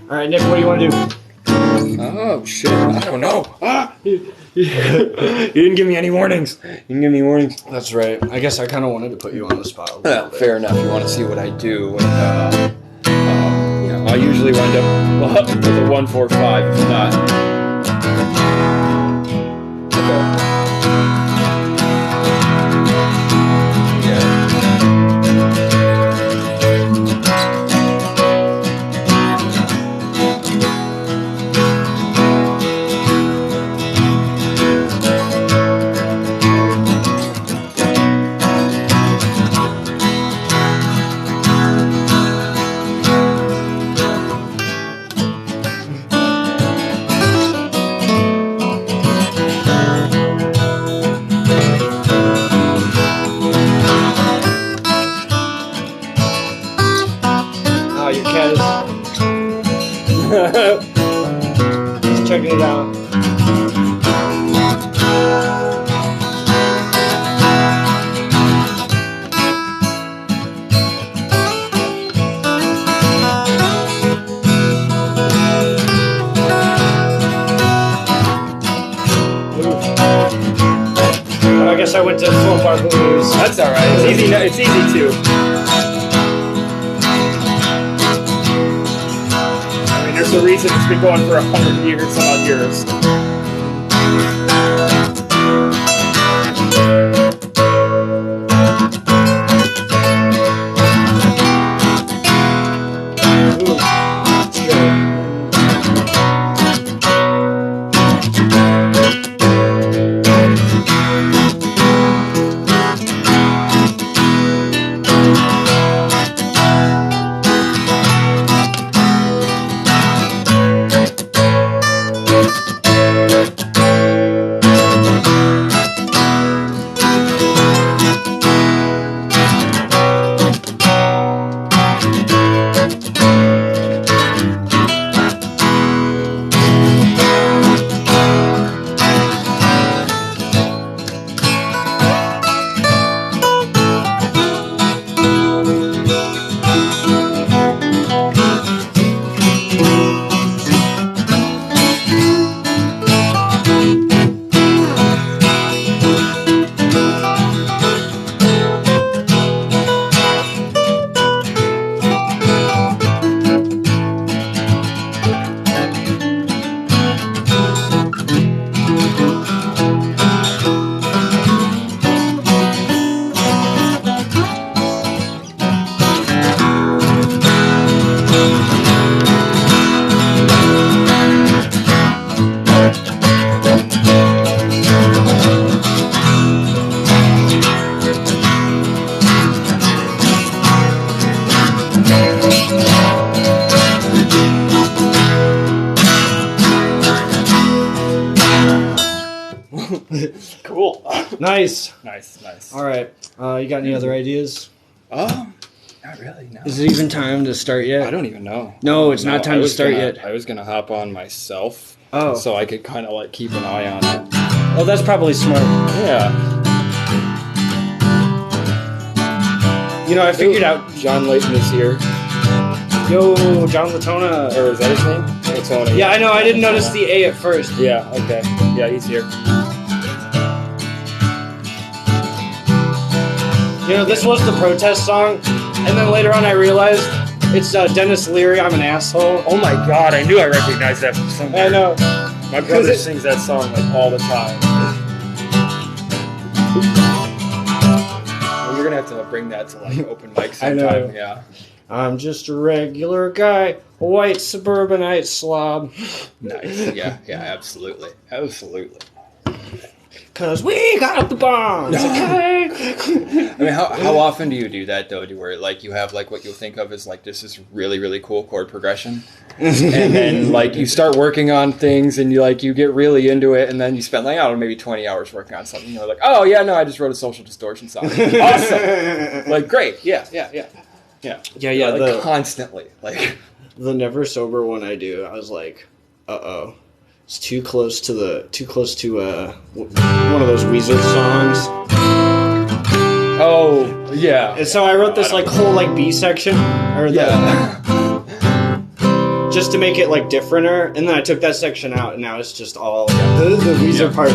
All right, Nick, what do you want to do? Oh shit! I don't know. You didn't give me any warnings. That's right. I guess I kind of wanted to put you on the spot a little bit. Fair enough. You want to see what I do? I usually wind up with a 1-4-5. If not. Just checking it out. I guess I went to full park Boes. That's all right. It's easy. It's easy too. There's a reason it's been going for 100 years, some odd years. Cool. Nice. All right. You got any other ideas? Not really, no. Is it even time to start yet? I don't even know. No, it's not time to start yet. I was going to hop on myself. Oh. So I could kind of like keep an eye on it. Oh, that's probably smart. Yeah. You know, I figured out... John Layton is here. Yo, John Latona. Or is that his name? Latona. Yeah, I know. I didn't notice the A at first. Yeah, okay. Yeah, he's here. You know, this was the protest song, and then later on I realized it's Dennis Leary, I'm an Asshole. Oh my god, I knew I recognized that from somewhere. I know. My brother sings that song like all the time. Well, you're gonna have to bring that to like open mic sometime. I know. Yeah. I'm just a regular guy, a white suburbanite slob. Nice. Yeah, absolutely. Cause we got the bombs, okay? I mean, how often do you do that though? Where like you have like what you'll think of as like this is really, really cool chord progression, and then like you start working on things and you get really into it, and then you spend like I don't know, maybe 20 hours working on something. You're like, oh yeah, no, I just wrote a social distortion song. Awesome. Like great, yeah. Like, constantly like the Never Sober one I do. I was like, uh-oh. It's too close to one of those Weezer songs. Oh yeah. And so I wrote this like whole like B section or the just to make it like differenter, and then I took that section out, and now it's just all the Weezer part.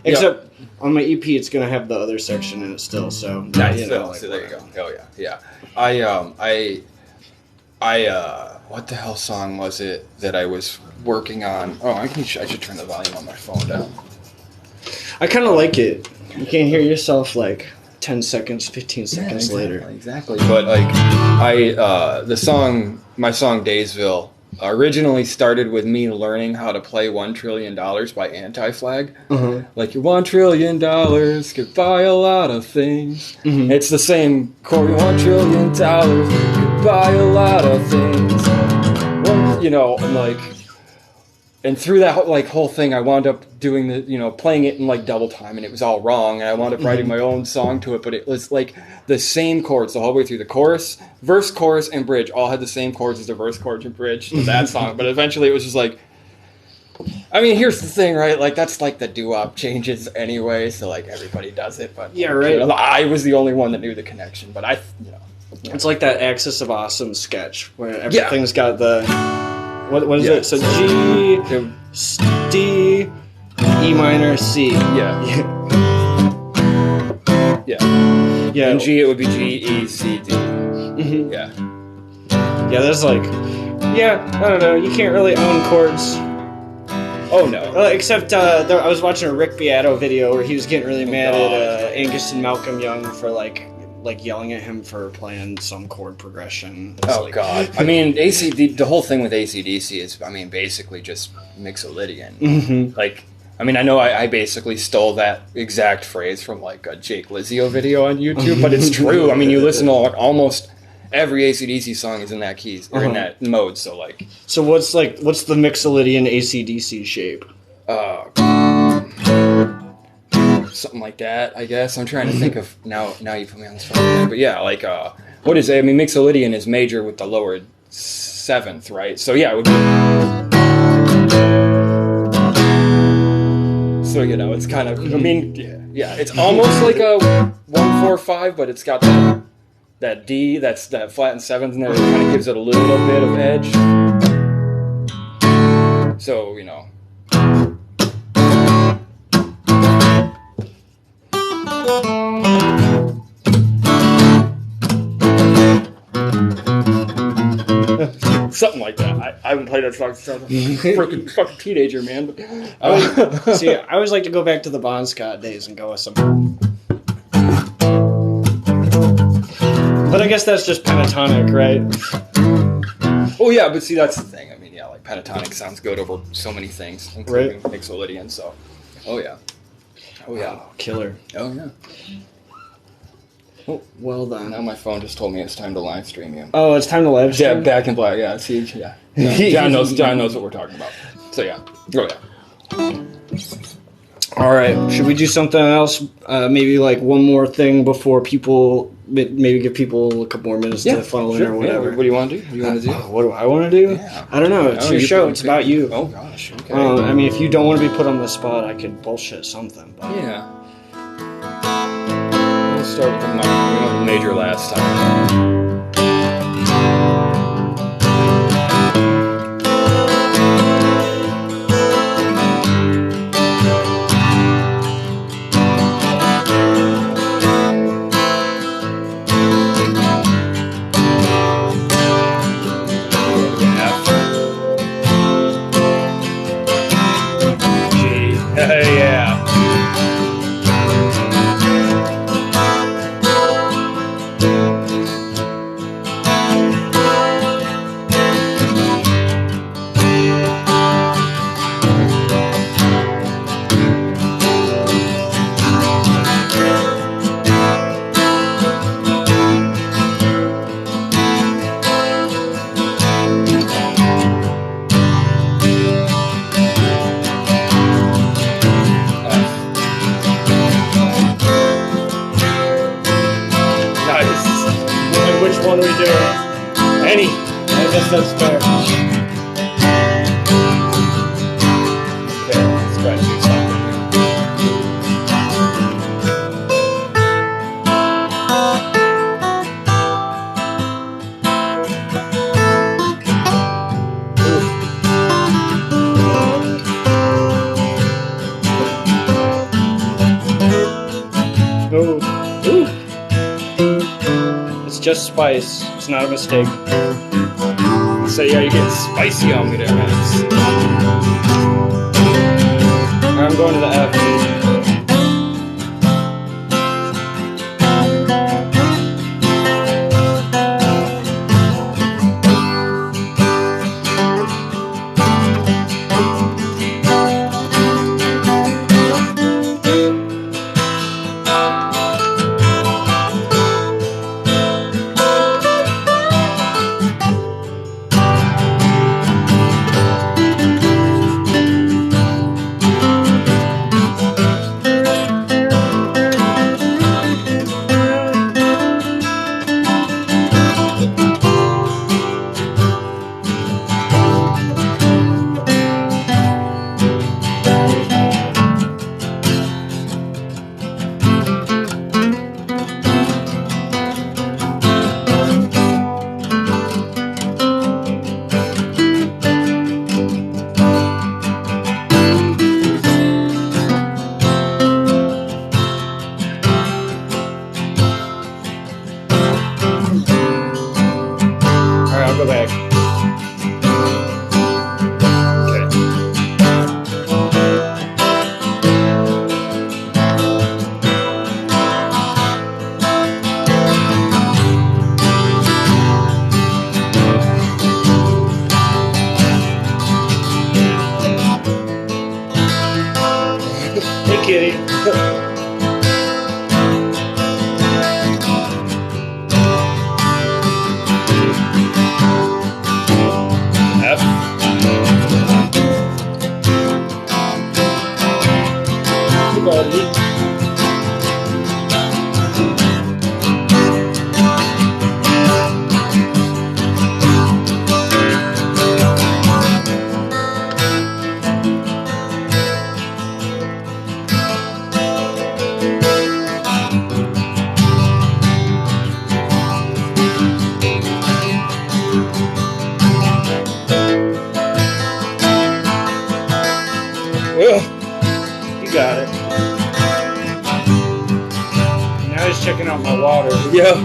Except on my EP, it's gonna have the other section in it still. So nice. you know, Like, so there you go. Hell yeah. I what the hell song was it that I was working on? Oh, I should turn the volume on my phone down. I kind of like it. You can't hear yourself like 10 seconds, 15 seconds exactly, later. Exactly. But like my song Daysville originally started with me learning how to play $1 Trillion by Anti-Flag. Like your $1 trillion could buy a lot of things. It's the same chord. $1 trillion could buy a lot of things. Well, you know, like, and through that whole thing, I wound up doing playing it in like double time, and it was all wrong. And I wound up writing my own song to it, but it was like the same chords the whole way through. The chorus, verse, chorus, and bridge all had the same chords as the verse, chorus, and bridge to that song. But eventually, it was just like, I mean, here's the thing, right? Like that's like the doo-wop changes anyway, so like everybody does it. But yeah, right. I was the only one that knew the connection, but it's like that Axis of Awesome sketch where everything's got the. What is it? So G, D, E minor, C. Yeah. In G, it would be G, E, C, D. Yeah. Yeah, there's like, I don't know. You can't really own chords. Oh no. Except I was watching a Rick Beato video where he was getting really mad at Angus and Malcolm Young for like yelling at him for playing some chord progression. God. I mean, the whole thing with AC/DC is, I mean, basically just Mixolydian. Like, I mean, I know I basically stole that exact phrase from like a Jake Lizio video on YouTube, but it's true. I mean, you listen to like almost every AC/DC song is in that keys or in that mode. So like, what's the Mixolydian AC/DC shape? Something like that, I guess. I'm trying to think of now you put me on the spot. But yeah, like what is it? I mean, Mixolydian is major with the lowered seventh, right? So yeah, it would be. So it's kind of. I mean, yeah, it's almost like a 1-4-5, but it's got that D, that's that flattened seventh in there. It kind of gives it a little bit of edge. So something like that. I haven't played that song since I was a freaking fucking teenager, man. See, I always like to go back to the Bon Scott days and go with some. But I guess that's just pentatonic, right? Oh yeah, but see, that's the thing. I mean, yeah, like pentatonic sounds good over so many things, including Mixolydian. So, oh yeah, killer. Oh yeah. Oh, well done. Now my phone just told me it's time to live stream you. Oh, it's time to live stream? Yeah, back in black. Yeah, see, yeah. John knows what we're talking about. So yeah. Oh yeah. All right. Should we do something else? Maybe like one more thing before people. Maybe give people a couple more minutes to funnel in or whatever. Yeah. What do you want to do? What do I want to do? Yeah. I don't know. It's your show. It's about you. Oh gosh. Okay. I mean, if you don't want to be put on the spot, I could bullshit something. But. Yeah. We'll start with the minor. We went major last time. just spice. It's not a mistake. So yeah, you're getting spicy on me there, Max. I'm going to the F. Go back. Hey, kitty. You got it. Now he's checking out my water. Yeah.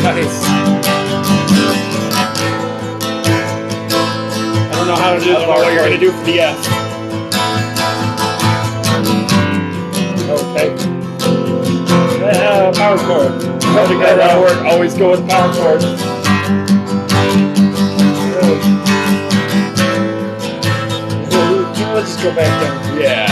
Nice. I don't know how to do. I don't know what you're gonna do for the F. Okay. Power chord. That work. Always go with power chord. Let's just go back down. Yeah.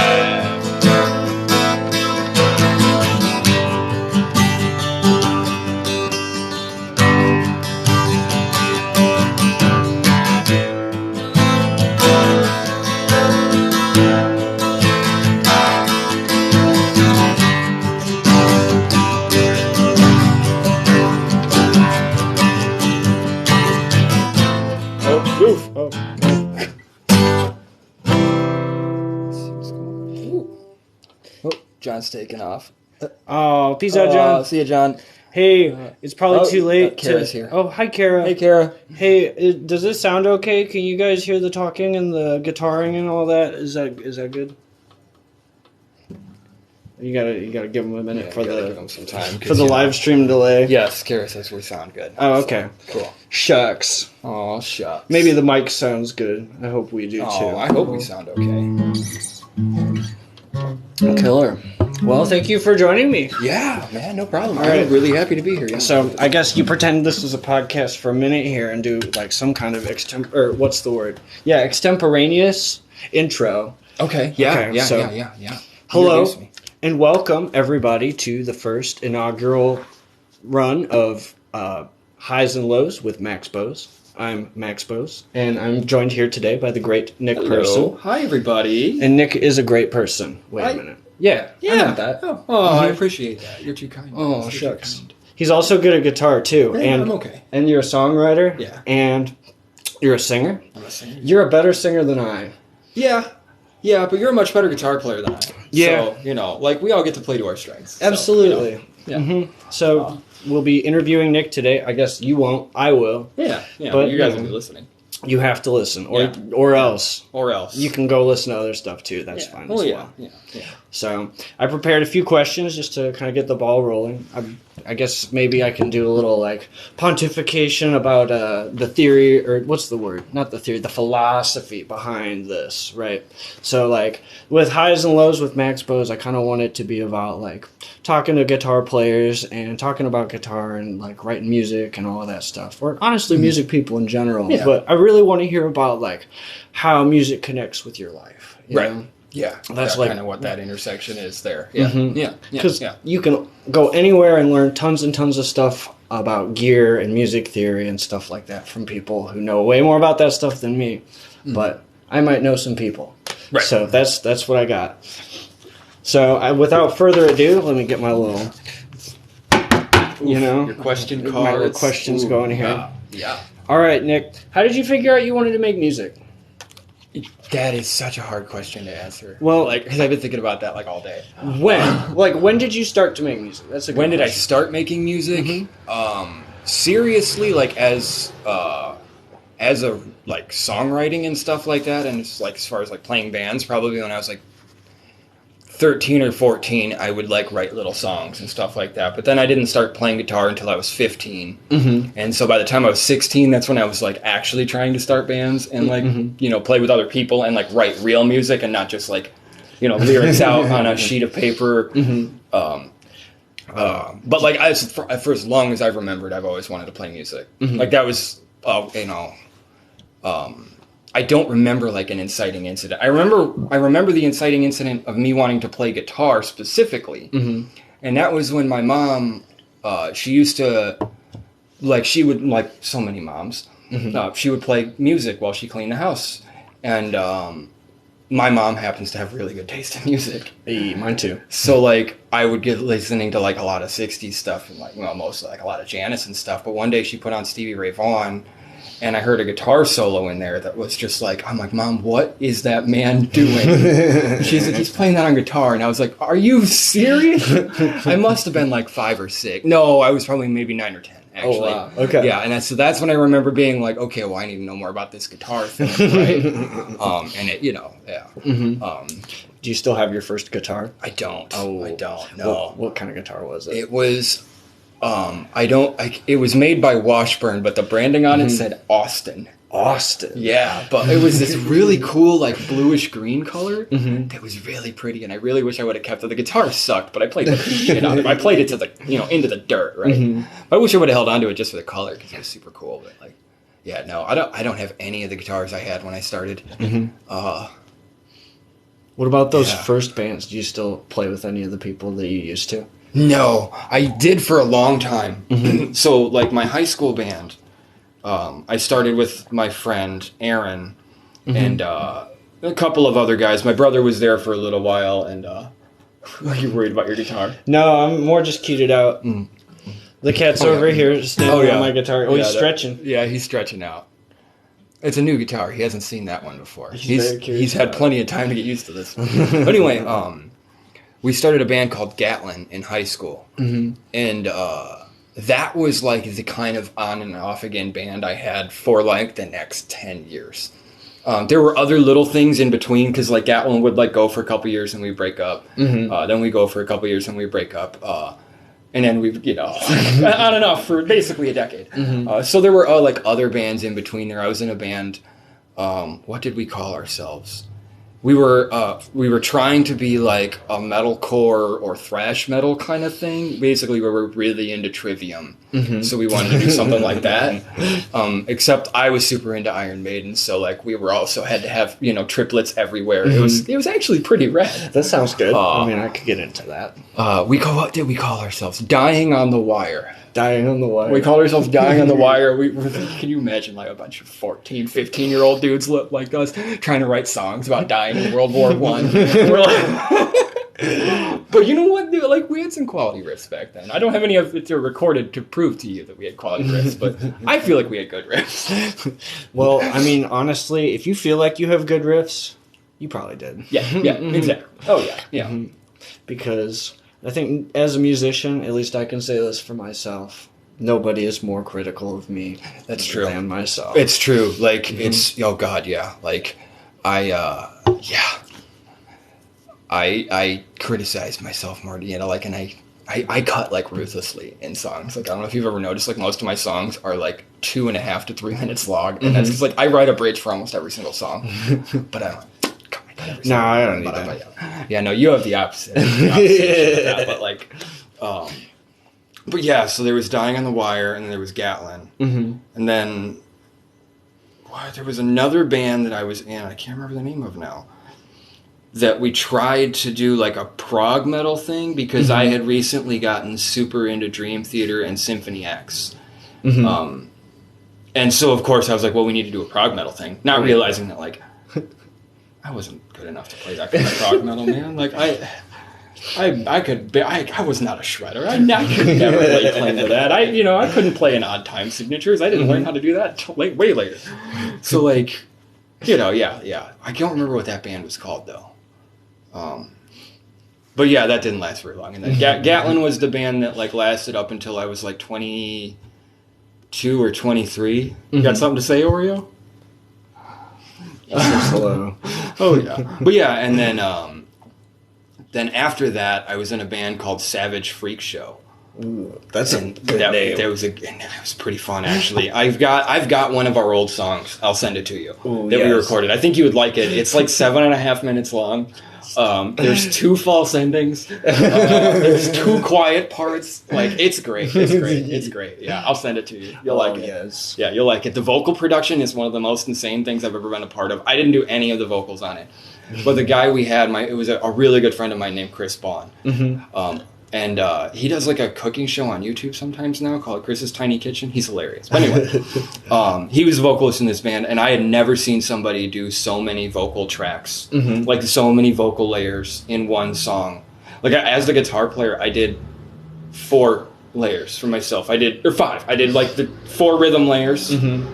Oof. Oh. Oh, John's taking off. Oh, peace out, John. See ya, John. Hey, it's probably too late. Kara's here. Oh, hi, Kara. Hey, Kara. Hey, does this sound okay? Can you guys hear the talking and the guitaring and all that? Is that good? You gotta give them a minute for give them some time for the live stream delay. Yes, Kara says we sound good. Oh, okay. So, cool. Shucks. Oh, shucks. Maybe the mic sounds good. I hope we do too. I hope we sound okay. Killer. Well, thank you for joining me. Yeah, man, no problem. All right. I'm really happy to be here. Yeah. So I guess you pretend this is a podcast for a minute here and do like some kind of what's the word? Yeah, extemporaneous intro. Okay. Yeah. Okay, Yeah. Hello and welcome everybody to the first inaugural run of Highs and Lows with Max Boes. I'm Max Boes, and I'm joined here today by the great Nick Person. Hi, everybody. And Nick is a great person. Wait a minute. Yeah, I know that. I appreciate that. You're too kind. Oh, shucks. He's also good at guitar, too. Yeah, and I'm okay. And you're a songwriter. Yeah. And you're a singer. I'm a singer. You're a better singer than I. Yeah. Yeah, but you're a much better guitar player than I am. Yeah. So, like, we all get to play to our strengths. So, Absolutely. Yeah. Mm-hmm. So we'll be interviewing Nick today. I guess you won't. I will. Yeah, But, you guys you know, will be listening. You have to listen, or Yeah. or else. Or else. You can go listen to other stuff too. That's fine as well. Yeah. So I prepared a few questions just to kind of get the ball rolling. I guess maybe I can do a little like pontification about the theory, or what's the word? Not the theory, the philosophy behind this, right? So like with highs and lows with Max Boes, I kind of want it to be about like talking to guitar players and talking about guitar and like writing music and all of that stuff, or honestly music people in general. Yeah. But I really want to hear about like how music connects with your life, you Right. know? Yeah, That's like kind of what that intersection is there. Yeah, Because you can go anywhere and learn tons and tons of stuff about gear and music theory and stuff like that from people who know way more about that stuff than me. But I might know some people. Right. So that's what I got. So without further ado, let me get my little, your question my card. little questions going here. Yeah. All right, Nick. How did you figure out you wanted to make music? That is such a hard question to answer. Well, like, because I've been thinking about that like all day. When did you start to make music? That's a good When did I question. start making music? Seriously, like as a like songwriting and stuff like that, and it's like as far as like playing bands, probably when I was like 13 or 14, I would like write little songs and stuff like that. But then I didn't start playing guitar until I was 15. And so by the time I was 16, that's when I was like actually trying to start bands and like, play with other people and like write real music and not just like, lyrics out on a sheet of paper. But like for as long as I've remembered, I've always wanted to play music. Like that was, I don't remember like an inciting incident. I remember the inciting incident of me wanting to play guitar specifically, and that was when my mom, she used to, like she would like so many moms, she would play music while she cleaned the house, and my mom happens to have really good taste in music. Hey, mine too. So like I would get listening to like a lot of '60s stuff and like mostly like a lot of Janis and stuff. But one day she put on Stevie Ray Vaughan. And I heard a guitar solo in there that was just like, I'm like, Mom, what is that man doing? She's like, he's playing that on guitar. And I was like, are you serious? I must have been like 5 or 6. No, I was probably maybe 9 or 10, actually. Oh, wow. Okay. Yeah, and so that's when I remember being like, okay, well, I need to know more about this guitar thing, right? And it, yeah. Do you still have your first guitar? I don't. Oh. I don't, no. What kind of guitar was it? It was... it was made by Washburn, but the branding on it said Austin. Austin. Yeah, but it was this really cool, like, bluish green color that was really pretty, and I really wish I would have kept it. The guitar sucked, but I played the shit out of it. I played it to the, into the dirt, right? I wish I would have held on to it just for the color, because it was super cool, but, like, yeah, no, I don't have any of the guitars I had when I started. What about those first bands? Do you still play with any of the people that you used to? No, I did for a long time. So, like, my high school band, I started with my friend, Aaron, and a couple of other guys. My brother was there for a little while, and are you worried about your guitar? No, I'm more just keyed it out. The cat's over here standing on my guitar. Oh, he's stretching. He's stretching out. It's a new guitar. He hasn't seen that one before. He's had plenty of time to get used to this. But anyway, we started a band called Gatlin in high school. And that was like the kind of on and off again band I had for like the next 10 years. There were other little things in between because like Gatlin would like go for a couple years and we break up. Then we go for a couple years and we break up. And then we, on and off for basically a decade. So there were like other bands in between there. I was in a band. What did we call ourselves? We were trying to be like a metalcore or thrash metal kind of thing. Basically, we were really into Trivium, so we wanted to do something like that. Except I was super into Iron Maiden, so like we were also had to have triplets everywhere. It was actually pretty rad. That sounds good. I mean, I could get into that. What did we call ourselves? Dying on the Wire. Dying on the Wire. We called ourselves Dying on the Wire. Can you imagine like a bunch of 14, 15-year-old dudes like us trying to write songs about dying in World War I? We're like, but you know what? Dude, like we had some quality riffs back then. I don't have any of it recorded to prove to you that we had quality riffs, but I feel like we had good riffs. Well, I mean, honestly, if you feel like you have good riffs, You probably did. Yeah, exactly. Oh, yeah, yeah. Because I think as a musician, at least I can say this for myself, nobody is more critical of me That's true. than myself. It's true. Like, it's, oh, God, yeah. Like, I criticize myself more, you know, like, and I cut, like, ruthlessly in songs. Like, I don't know if you've ever noticed, like, most of my songs are, like, 2.5 to 3 minutes long. And that's because, like, I write a bridge for almost every single song. But I don't. No, I don't need that. Yeah, no, you have the opposite. But, like, but yeah, so there was Dying on the Wire, and then there was Gatlin. And then, there was another band that I was in, I can't remember the name of now, that we tried to do like a prog metal thing because I had recently gotten super into Dream Theater and Symphony X. And so, of course, I was like, well, we need to do a prog metal thing, not realizing that, like, I wasn't good enough to play that kind of prog metal, man. Like, I was not a shredder. I could never lay claim to that. I couldn't play in odd time signatures. I didn't learn how to do that until way later. So, like, yeah. I don't remember what that band was called, though. But yeah, that didn't last very long. And then Gatlin was the band that, like, lasted up until I was, like, 22 or 23. You got something to say, Oreo? Hello. Oh, yeah. But yeah, and then after that, I was in a band called Savage Freak Show. Ooh, that's a good name. That was pretty fun, actually. I've got one of our old songs. I'll send it to you. Ooh, we recorded. I think you would like it. It's like 7.5 minutes long. There's 2 false endings. There's 2 quiet parts. Like, it's great. It's great. Yeah, I'll send it to you. You'll like it. Yes. Yeah, you'll like it. The vocal production is one of the most insane things I've ever been a part of. I didn't do any of the vocals on it. But the guy we had, it was a really good friend of mine named Chris Bond. And he does like a cooking show on YouTube sometimes now called Chris's Tiny Kitchen. He's hilarious. But anyway, he was a vocalist in this band, and I had never seen somebody do so many vocal tracks, like so many vocal layers in one song. Like, as the guitar player, I did 4 layers for myself. Or 5. I did like the 4 rhythm layers, and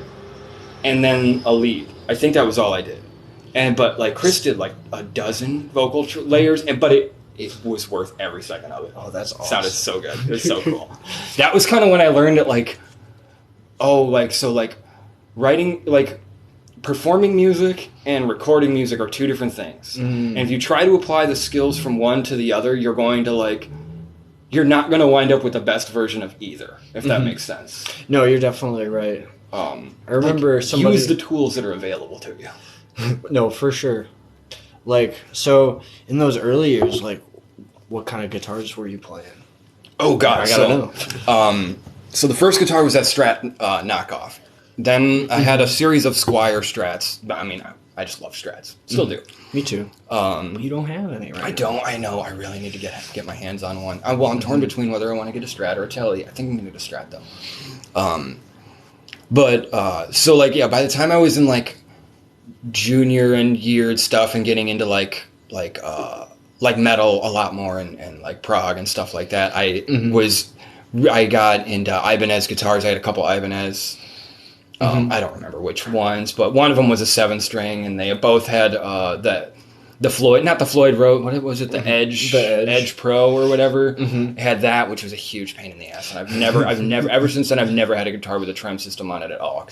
then a lead. I think that was all I did. But like Chris did like a dozen vocal layers, but it was worth every second of it. Oh, that's awesome. Sounded so good. It was so cool. That was kind of when I learned that, like, writing, like, performing music and recording music are 2 different things. And if you try to apply the skills from one to the other, you're not going to wind up with the best version of either, if that makes sense. No, you're definitely right. I remember somebody... Use the tools that are available to you. No, for sure. Like, so in those early years, like, what kind of guitars were you playing? Oh, God. I gotta know. So the first guitar was that Strat knockoff. Then I had a series of Squier Strats. But, I mean, I just love Strats. Still do. Me too. You don't have any right now. I don't. I know. I really need to get my hands on one. I'm torn between whether I want to get a Strat or a Tele. I think I'm going to get a Strat, though. So, like, yeah, by the time I was in, like, junior and year stuff and getting into like metal a lot more and like prog and stuff like that, I got into Ibanez guitars. I had a couple Ibanez. I don't remember which ones, but one of them was a 7-string, and they both had the Floyd, not the Floyd Rose, what was it, the Edge Pro or whatever. Had that, which was a huge pain in the ass, and I've never ever since then I've never had a guitar with a trem system on it at all.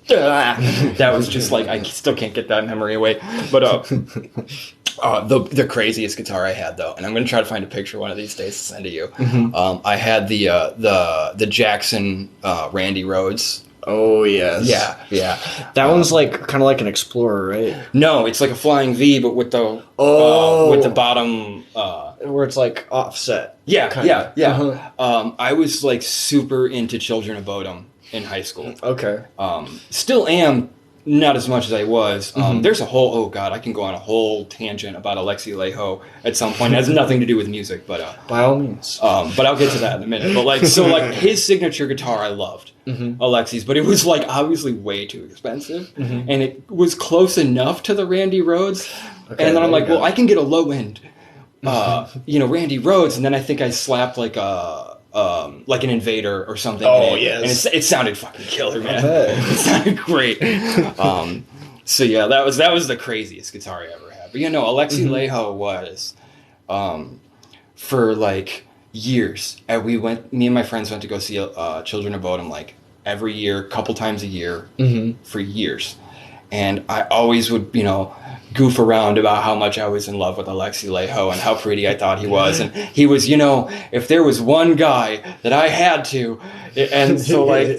That was just like, I still can't get that memory away. But the craziest guitar I had, though, and I'm going to try to find a picture one of these days to send to you. I had the Jackson Randy Rhoads. Oh, yes. Yeah. That one's like kind of like an Explorer, right? No, it's like a Flying V, but with the with the bottom where it's like offset. Yeah. I was like super into Children of Bodom in high school. Okay. Still am, not as much as I was. There's a whole, oh God, I can go on a whole tangent about Alexi Laiho at some point. It has nothing to do with music, but by all means. But I'll get to that in a minute. But like, so like his signature guitar I loved, Alexi's, but it was like obviously way too expensive, and it was close enough to the Randy Rhoads. Okay, and then I'm like, well, I can get a low end, Randy Rhoads, and then I think I slapped like an Invader or something. Oh, yes. And it sounded fucking killer, man. It sounded great. So yeah, that was the craziest guitar I ever had. But Alexi Laiho was, for like years. And me and my friends went to go see Children of Bodom like every year, couple times a year, for years. And I always would, goof around about how much I was in love with Alexi Laiho and how pretty I thought he was. And he was, if there was one guy that I had to, and so like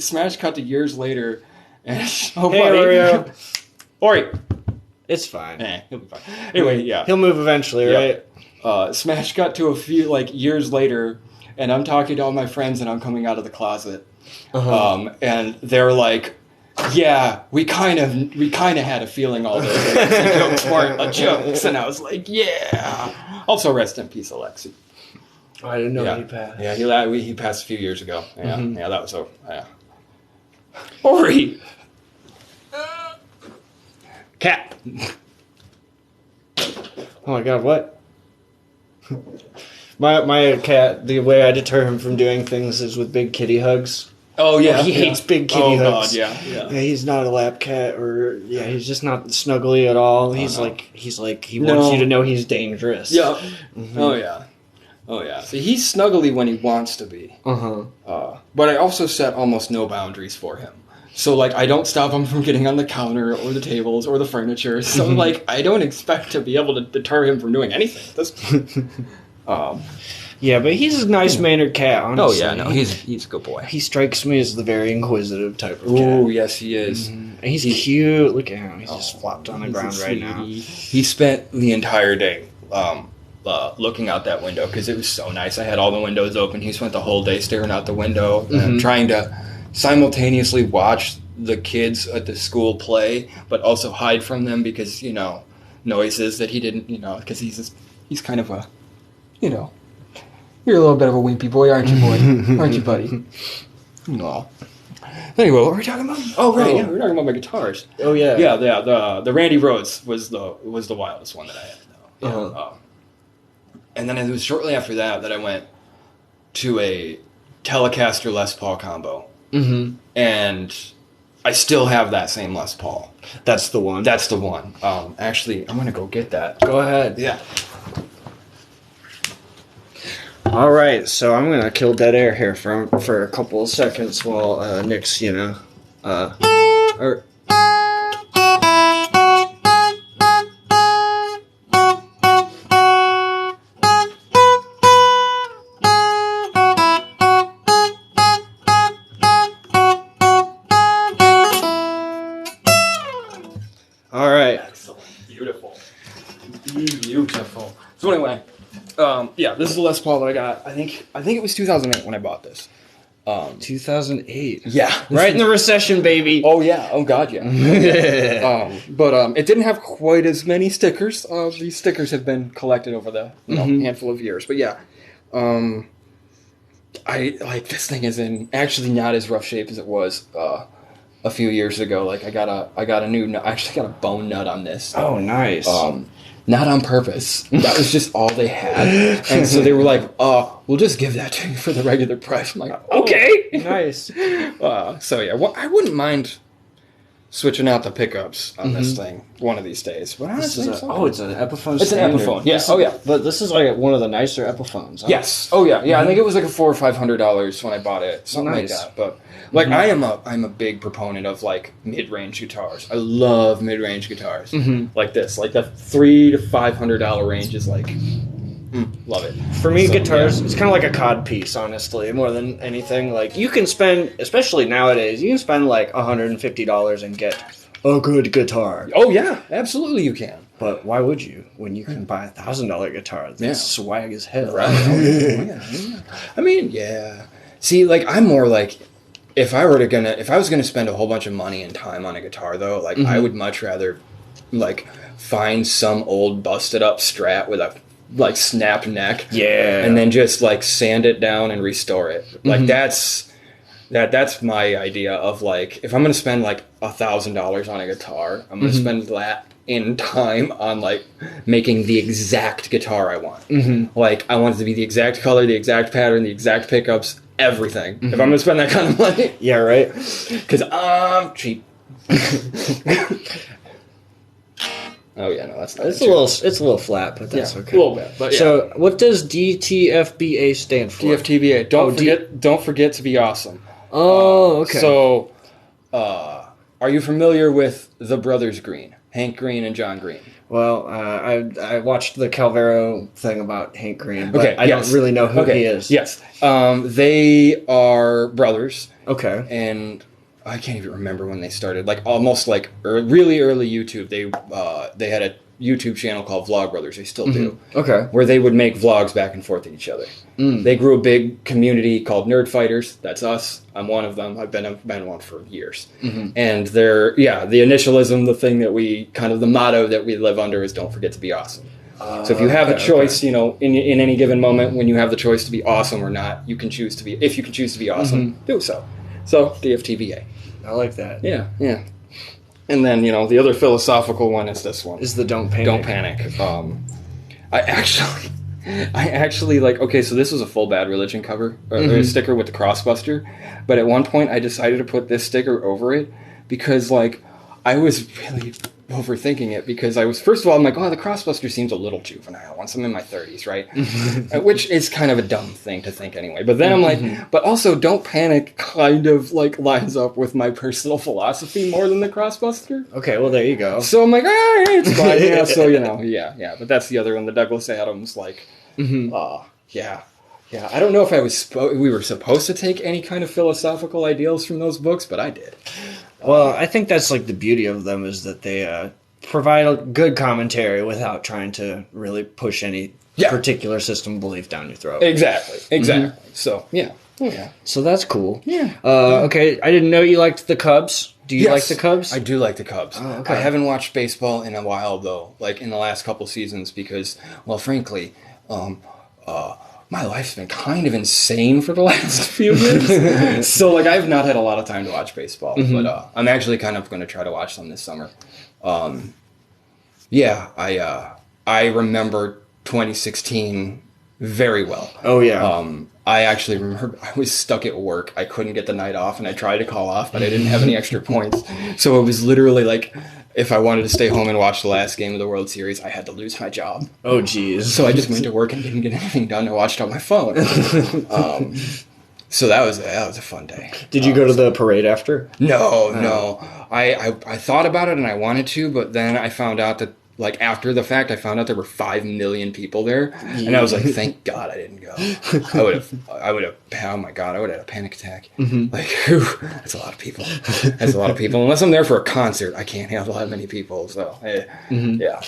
Smash cut to years later. And, hey, buddy. Oreo. Ori. It's fine. He'll be fine. Anyway, yeah. He'll move eventually, right? Smash got to a few like years later, and I'm talking to all my friends, and I'm coming out of the closet, and they're like, "Yeah, we kind of had a feeling all those jokes weren't jokes," and I was like, "Yeah." Also, rest in peace, Alexi. Oh, I didn't know he passed. Yeah, he passed a few years ago. Yeah, that was so. Yeah. Ori. Cat. Oh my God! What? My cat. The way I deter him from doing things is with big kitty hugs. Oh yeah, he hates big kitty hugs. Oh God, yeah. He's not a lap cat, or he's just not snuggly at all. He's like he wants you to know he's dangerous. Yeah. Oh yeah. See, he's snuggly when he wants to be. But I also set almost no boundaries for him. So, like, I don't stop him from getting on the counter or the tables or the furniture. So, like, I don't expect to be able to deter him from doing anything at this point. Yeah, but he's a nice-mannered cat, honestly. Oh, yeah, no, he's a good boy. He strikes me as the very inquisitive type of cat. Oh, yes, he is. And he's cute. Look at him. He's just flopped on the ground right now. He spent the entire day looking out that window because it was so nice. I had all the windows open. He spent the whole day staring out the window and trying to simultaneously watch the kids at the school play, but also hide from them because, noises that he didn't, because he's kind of a, you're a little bit of a wimpy boy, aren't you, boy? Aren't you, buddy? No. Anyway, what were we talking about? Oh, right, yeah, we were talking about my guitars. Oh, yeah. Yeah, the Randy Rhoads was the wildest one that I had, though. Yeah. And then it was shortly after that I went to a Telecaster Les Paul combo. And I still have that same Les Paul. That's the one? That's the one. Actually, I'm going to go get that. Go ahead. Yeah. All right, so I'm going to kill dead air here for a couple of seconds while Nick's, All right. Excellent. Beautiful. So anyway, this is the Les Paul that I got. I think it was 2008 when I bought this. 2008. Yeah. Right in the recession, baby. Oh, yeah. Oh, God, yeah. But it didn't have quite as many stickers. These stickers have been collected over the handful of years. But, yeah. This thing is in actually not as rough shape as it was a few years ago. Like, I got a new nut. I actually got a bone nut on this. Oh, nice. Not on purpose. That was just all they had. And so they were like, we'll just give that to you for the regular price. I'm like, okay. Nice. So, yeah, I wouldn't mind switching out the pickups on this thing one of these days. But honestly, it's an Epiphone It's standard. an Epiphone, yeah. Oh, yeah. But this is like one of the nicer Epiphones. Huh? Yes. Oh, yeah. Yeah, I think it was like $400 or $500 when I bought it. Something like that. But, like, I'm a big proponent of, like, mid-range guitars. I love mid-range guitars. Like this. Like, the $300 to $500 range is, like, love it. For me, guitars, it's kind of like a cod piece, honestly, more than anything. Like, you can spend, especially nowadays, you can spend, like, $150 and get a good guitar. Oh, yeah. Absolutely you can. But why would you when you can buy a $1,000 guitar that's swag as hell? Right. Yeah. I mean, yeah. See, like, I'm more like, if I was gonna spend a whole bunch of money and time on a guitar, though, like, I would much rather, like, find some old busted up Strat with a, like, snapped neck. Yeah. And then just, like, sand it down and restore it. Like, that's my idea of, like, if I'm gonna spend, like, $1,000 on a guitar, I'm gonna spend that in time on, like, making the exact guitar I want. Like, I want it to be the exact color, the exact pattern, the exact pickups, everything. If I'm gonna spend that kind of money. Yeah, right? Because I'm cheap. Oh yeah, no, that's not. It's a little flat, but that's okay. A little bit, but yeah. So, what does DTFBA stand for? DFTBA. Don't forget to be awesome. Oh, okay. So, are you familiar with the Brothers Green, Hank Green and John Green? Well, I watched the Calvero thing about Hank Green, but I yes. don't really know who he is. Yes, they are brothers. Okay. And I can't even remember when they started. Like almost like really early YouTube. They had a YouTube channel called Vlog Brothers. They still do. Okay. Where they would make vlogs back and forth at each other. They grew a big community called Nerd Fighters. That's us. I'm one of them. I've been one for years. And the initialism, the thing that the motto that we live under is don't forget to be awesome. So if you have a choice, in any given moment when you have the choice to be awesome or not, if you can choose to be awesome, do so. So DFTBA. I like that. Yeah. And then, the other philosophical one is this one. Is the don't panic. Don't panic. I actually okay, so this was a full Bad Religion cover, or a sticker with the Crossbuster, but at one point I decided to put this sticker over it because, I was really overthinking it because first of all, I'm like, oh, the Crossbuster seems a little juvenile once I'm in my 30s, right? Which is kind of a dumb thing to think anyway. But then I'm like, but also Don't Panic kind of lines up with my personal philosophy more than the Crossbuster. Okay, well, there you go. So I'm like, all right, it's fine. Yeah, so, yeah. But that's the other one, the Douglas Adams, yeah. I don't know if we were supposed to take any kind of philosophical ideals from those books, but I did. Well, I think that's the beauty of them is that they provide a good commentary without trying to really push any particular system belief down your throat. Exactly. So, yeah. So that's cool. Yeah. Okay, I didn't know you liked the Cubs. Do you like the Cubs? I do like the Cubs. Oh, okay. I haven't watched baseball in a while, though, in the last couple seasons because, well, frankly, my life's been kind of insane for the last few years. So, I've not had a lot of time to watch baseball. But I'm actually kind of going to try to watch some this summer. I remember 2016 very well. Oh, yeah. I actually remember I was stuck at work. I couldn't get the night off, and I tried to call off, but I didn't have any extra points. So it was literally if I wanted to stay home and watch the last game of the World Series, I had to lose my job. Oh, geez. So I just went to work and didn't get anything done. I watched on my phone. So that was a fun day. Did you go to the parade after? No. I thought about it and I wanted to, but then I found out that after the fact, I found out there were 5 million people there, and I was like, "Thank God I didn't go." I would have. Oh my God, I would have had a panic attack. That's a lot of people. That's a lot of people. Unless I'm there for a concert, I can't handle that many people. So, yeah.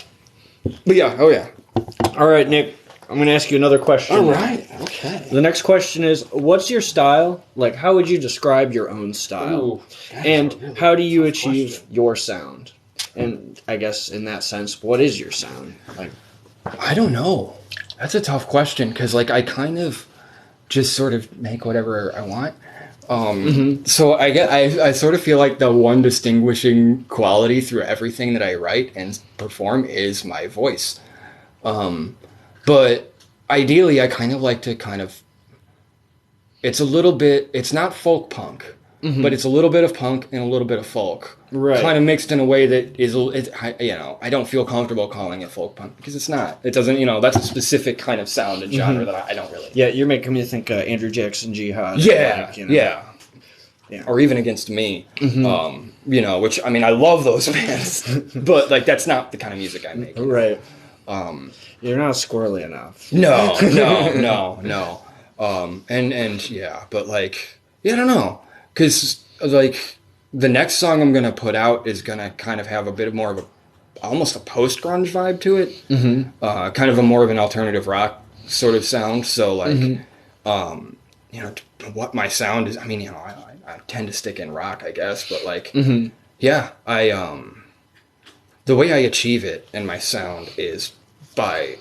But yeah, oh yeah. All right, Nick. I'm going to ask you another question. All right. Okay. The next question is, what's your style? How would you describe your own style? Ooh, and how do you achieve your sound? And I guess in that sense, what is your sound? I don't know. That's a tough question because I kind of just sort of make whatever I want. So I sort of feel like the one distinguishing quality through everything that I write and perform is my voice. But ideally, I kind of like to it's not folk punk. But it's a little bit of punk and a little bit of folk, right? Kind of mixed in a way that is, I don't feel comfortable calling it folk punk because it's not. It doesn't, that's a specific kind of sound and genre that I don't really. Yeah, you're making me think Andrew Jackson Jihad. Yeah. Or even Against Me, which I love those bands, but that's not the kind of music I make. Right. You're not squirrely enough. No. But I don't know. Because, the next song I'm going to put out is going to kind of have a bit more of almost a post-grunge vibe to it. Kind of a more of an alternative rock sort of sound. So, what my sound is, I tend to stick in rock, I guess. But, the way I achieve it and my sound is by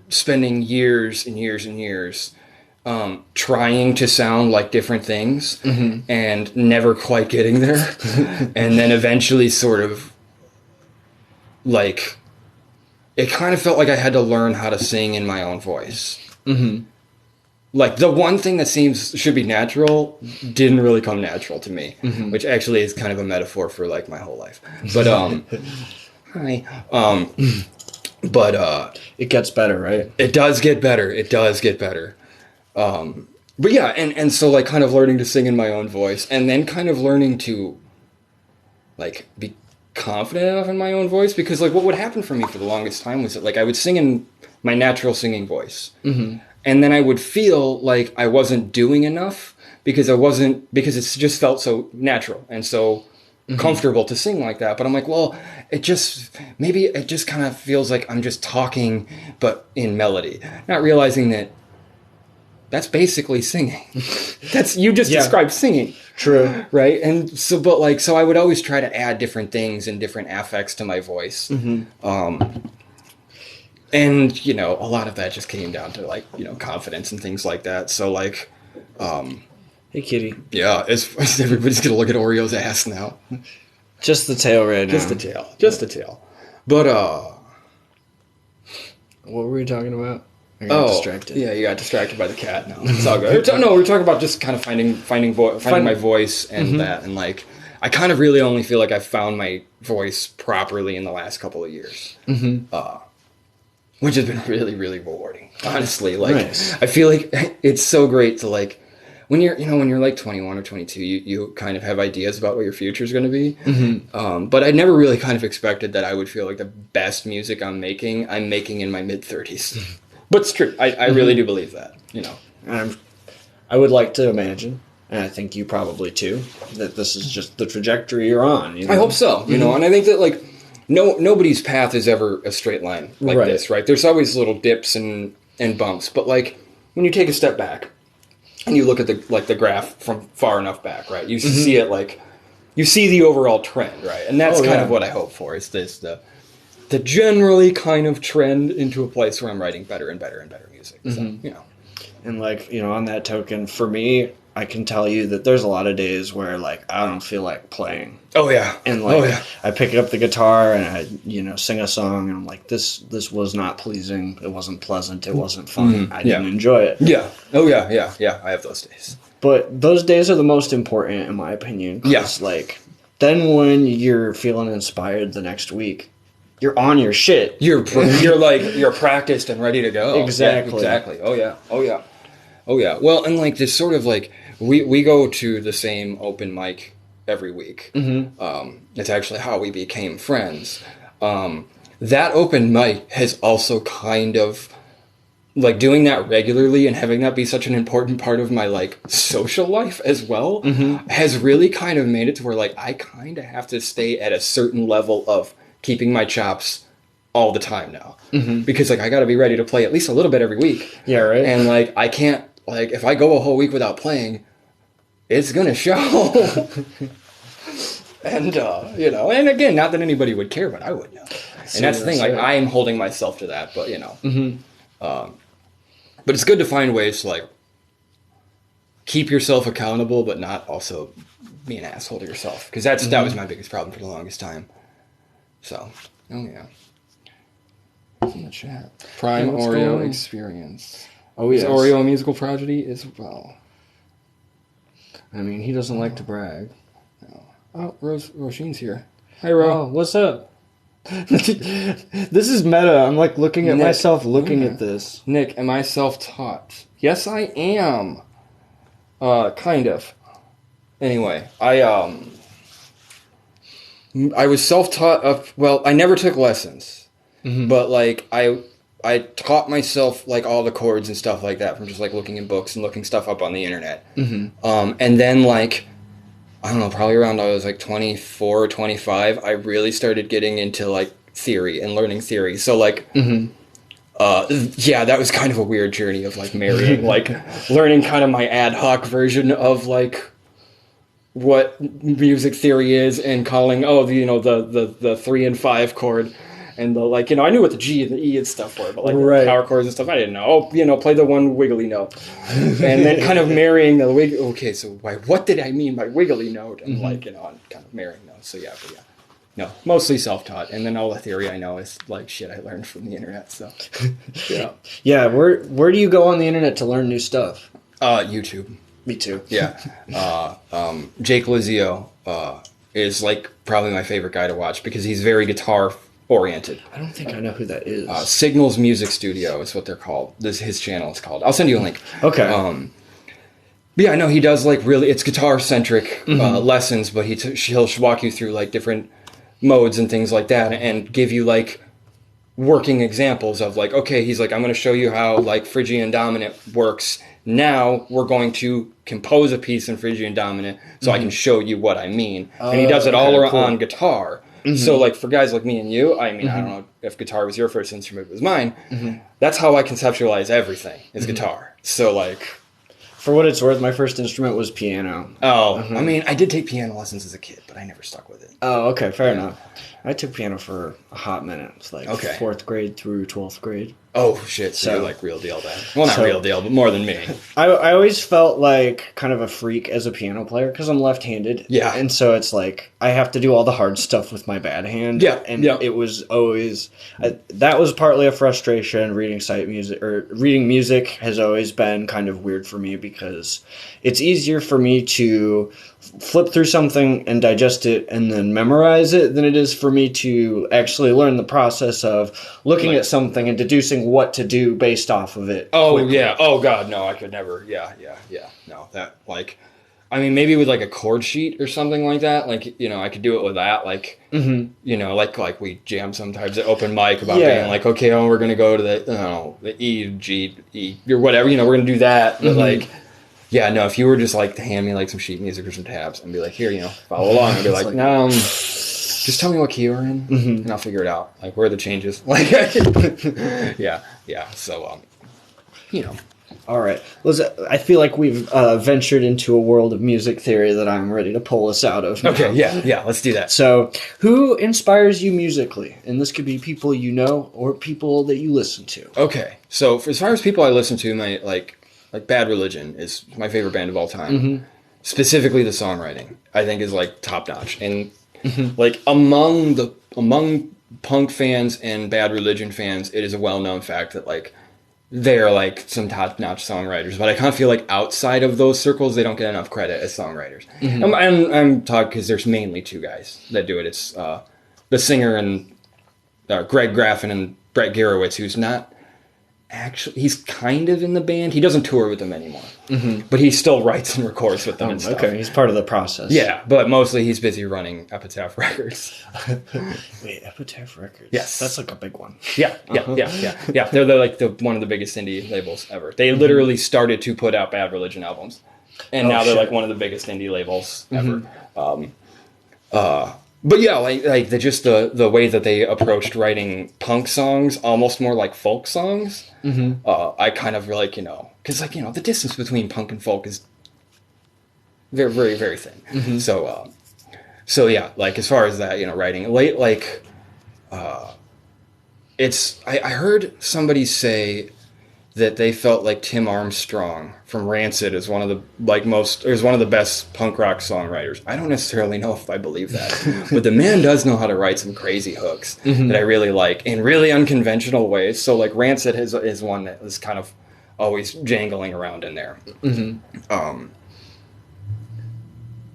spending years and years and years trying to sound like different things and never quite getting there. And then eventually sort of it kind of felt like I had to learn how to sing in my own voice. like the one thing that should be natural didn't really come natural to me, which actually is kind of a metaphor for like my whole life. But hi. But it gets better, right? it does get better. It does get better. But yeah, and so like kind of learning to sing in my own voice, and then kind of learning to like be confident enough in my own voice, because like what would happen for me for the longest time was that like I would sing in my natural singing voice, and then I would feel like I wasn't doing enough because it just felt so natural and so comfortable to sing like that. But I'm like, well, maybe it just kind of feels like I'm just talking but in melody, not realizing that that's basically singing. You just described singing. True. Right? And so I would always try to add different things and different affects to my voice. And, you know, a lot of that just came down to like, you know, confidence and things like that. So like, hey kitty. Yeah, everybody's going to look at Oreo's ass now. Just the tail right now. Just the tail. Just the tail. But, what were we talking about? I got distracted. Yeah, you got distracted by the cat. No, it's all good. We're talking about just kind of finding my voice and that, and like I kind of really only feel like I've found my voice properly in the last couple of years, which has been really, really rewarding. Honestly, like nice. I feel like it's so great to like when you're like 21 or 22, you kind of have ideas about what your future is going to be. But I never really kind of expected that I would feel like the best music I'm making in my mid 30s. But it's true. I really do believe that, you know. I would like to imagine, and I think you probably too, that this is just the trajectory you're on. You know? I hope so, you know, and I think that, like, nobody's path is ever a straight line like this, right? There's always little dips and bumps, but, like, when you take a step back and you look at the graph from far enough back, right, you see it, like, you see the overall trend, right? And that's kind of what I hope for, is the generally kind of trend into a place where I'm writing better and better and better music. So, you know. And like, you know, on that token, for me, I can tell you that there's a lot of days where like I don't feel like playing. Oh yeah. And like I pick up the guitar and I, you know, sing a song and I'm like, this was not pleasing. It wasn't pleasant. It wasn't fun. I didn't enjoy it. Yeah. Oh yeah. I have those days. But those days are the most important in my opinion. Yes. Like then when you're feeling inspired the next week, you're on your shit. You're practiced and ready to go. Exactly. Yeah, exactly. Oh yeah. Well, and like this sort of like we go to the same open mic every week. It's actually how we became friends. That open mic has also kind of like doing that regularly and having that be such an important part of my like social life as well has really kind of made it to where like I kind of have to stay at a certain level of keeping my chops all the time now, because like I got to be ready to play at least a little bit every week. Yeah, right. And like I can't, like if I go a whole week without playing, it's gonna show. And you know, and again, not that anybody would care, but I would know. And that's the thing. Like I am holding myself to that, but you know, but it's good to find ways to like keep yourself accountable, but not also be an asshole to yourself, because that was my biggest problem for the longest time. So, oh yeah. In the chat. Prime Oreo experience. Oh yes. Is Oreo a musical prodigy as well? I mean, he doesn't like to brag. No. Oh, Roshin's here. Hi, Ro. Oh, what's up? This is meta. I'm like looking at myself looking at this. Nick, am I self-taught? Yes, I am. Kind of. Anyway, I was self-taught I never took lessons, but like I taught myself like all the chords and stuff like that from just like looking in books and looking stuff up on the internet. And then like, I don't know, probably around I was like 24 or 25, I really started getting into like theory and learning theory. So like, yeah, that was kind of a weird journey of like marrying, like learning kind of my ad hoc version of like what music theory is and calling the 3 and 5 chord and the like, you know, I knew what the G and the E and stuff were, but like the power chords and stuff I didn't know. Oh, you know, play the one wiggly note. And then kind of marrying the what did I mean by wiggly note, and like, you know, I'm kind of marrying those. So yeah. no, mostly self-taught, and then all the theory I know is like shit I learned from the internet. So, yeah, Yeah, where do you go on the internet to learn new stuff? YouTube. Me too. Yeah, Jake Lizio is like probably my favorite guy to watch because he's very guitar oriented. I don't think I know who that is. Signals Music Studio is what they're called. His channel is called. I'll send you a link. Okay. But yeah, I know he does like really, it's guitar centric lessons, but he'll walk you through like different modes and things like that, and give you like working examples of like, okay, he's like, I'm going to show you how like Phrygian dominant works. Now we're going to compose a piece in Phrygian dominant, so I can show you what I mean. And he does it all on guitar. So like for guys like me and you, I mean, I don't know if guitar was your first instrument, it was mine. That's how I conceptualize everything is guitar. So like, for what it's worth, my first instrument was piano. oh, I mean, I did take piano lessons as a kid, but I never stuck with it. Oh, okay, fair enough. I took piano for a hot minute. It's like 4th grade through 12th grade. Oh, shit. So you're like real deal then. Well, not real deal, but more than me. I always felt like kind of a freak as a piano player because I'm left-handed. Yeah. And so it's like I have to do all the hard stuff with my bad hand. Yeah. And it was always... that was partly a frustration. Reading music has always been kind of weird for me because it's easier for me to flip through something and digest it and then memorize it than it is for me to actually learn the process of looking at something and deducing what to do based off of it. Oh, quickly. yeah. Oh, God, no, I could never. Yeah. No, that, like, I mean, maybe with, like, a chord sheet or something like that. Like, you know, I could do it with that. Like, you know, like we jam sometimes at open mic about being like, okay, we're going to go to the E, G, E, or whatever. You know, we're going to do that. But, like... Yeah, no, if you were just like to hand me like some sheet music or some tabs and be like, here, you know, follow along, I'd be like, no, just tell me what key we're in and I'll figure it out. Like, where are the changes? Like, yeah. So, you know. All right. I feel like we've ventured into a world of music theory that I'm ready to pull us out of now. Okay, yeah, let's do that. So, who inspires you musically? And this could be people you know or people that you listen to. Okay, so as far as people I listen to, my like Bad Religion is my favorite band of all time. Specifically, the songwriting I think is like top notch, and like among punk fans and Bad Religion fans, it is a well known fact that like they're like some top notch songwriters. But I kind of feel like outside of those circles, they don't get enough credit as songwriters. And I'm talking because there's mainly two guys that do it. It's the singer and Greg Graffin and Brett Garowitz, who's not. Actually, he's kind of in the band. He doesn't tour with them anymore, but he still writes and records with them and stuff. Okay, he's part of the process. Yeah, but mostly he's busy running Epitaph Records. Wait, Epitaph Records? Yes. That's like a big one. Yeah. They're like one of the biggest indie labels ever. They literally started to put out Bad Religion albums, and now they're like one of the biggest indie labels ever. But yeah, like the way that they approached writing punk songs, almost more like folk songs. I kind of like, you know, because like, you know, the distance between punk and folk is very, very, very thin. So yeah, like as far as that, you know, writing it's I heard somebody say that they felt like Tim Armstrong from Rancid is one of the best punk rock songwriters. I don't necessarily know if I believe that, but the man does know how to write some crazy hooks that I really like in really unconventional ways. So like Rancid is one that is kind of always jangling around in there.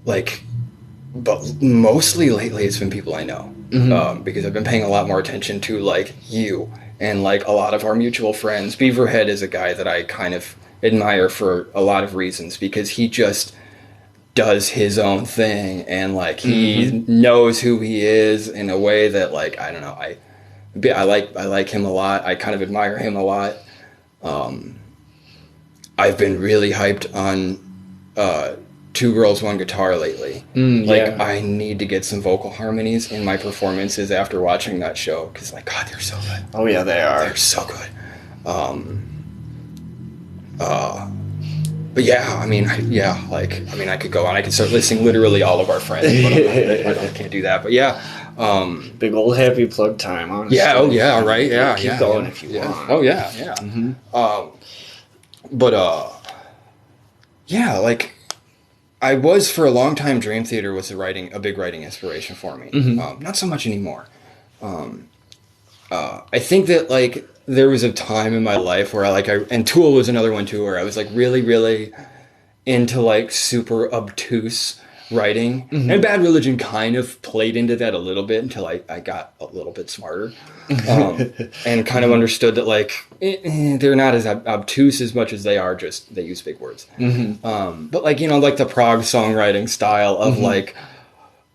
But mostly lately it's been people I know because I've been paying a lot more attention to like you. And like a lot of our mutual friends, Beaverhead is a guy that I kind of admire for a lot of reasons because he just does his own thing and like he knows who he is in a way that like I don't know I like him a lot. I kind of admire him a lot. I've been really hyped on Two Girls, One Guitar lately. I need to get some vocal harmonies in my performances after watching that show because, like, God, they're so good. Oh yeah, they are. They're so good. But yeah, I could go on. I could start listing literally all of our friends, but I can't do that. But yeah, big old happy plug time. Honestly. Yeah. Oh yeah. Right. Yeah. Keep going if you want. Oh yeah. Yeah. Yeah. Like. I was for a long time. Dream Theater was a big writing inspiration for me. Not so much anymore. I think that like there was a time in my life where and Tool was another one too, where I was like really, really into like super obtuse writing, and Bad Religion kind of played into that a little bit until I got a little bit smarter, and kind of understood that like they're not as obtuse as much as they are just they use big words. But like like the prog songwriting style of like,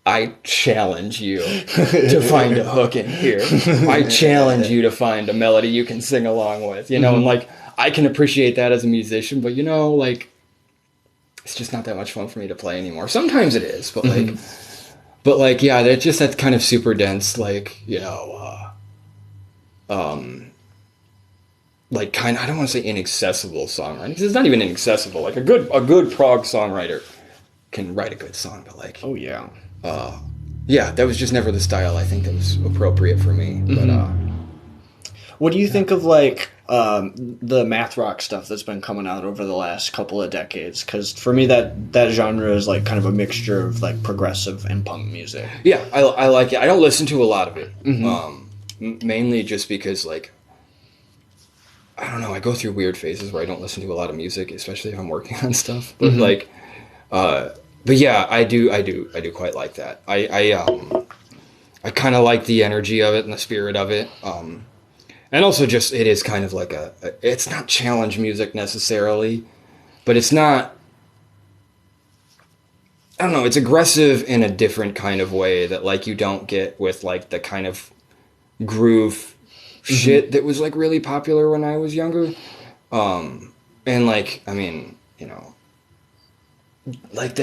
I challenge you to find a hook in here. I challenge you to find a melody you can sing along with, and like I can appreciate that as a musician, but like it's just not that much fun for me to play anymore. Sometimes it is, but like, yeah, that's just that kind of super dense, like, like kind of, I don't want to say inaccessible songwriting, because it's not even inaccessible. Like a good prog songwriter can write a good song, but like, oh yeah. Yeah, that was just never the style I think that was appropriate for me. But what do you think of like the math rock stuff that's been coming out over the last couple of decades? Because for me, that genre is like kind of a mixture of like progressive and punk music. Yeah, I like it. I don't listen to a lot of it, mainly just because like, I don't know, I go through weird phases where I don't listen to a lot of music, especially if I'm working on stuff. But like, but yeah, I do quite like that. I kind of like the energy of it and the spirit of it. And also just, it is kind of like it's not challenge music necessarily, but it's not, I don't know, it's aggressive in a different kind of way that like you don't get with like the kind of groove shit that was like really popular when I was younger. And like, I mean, like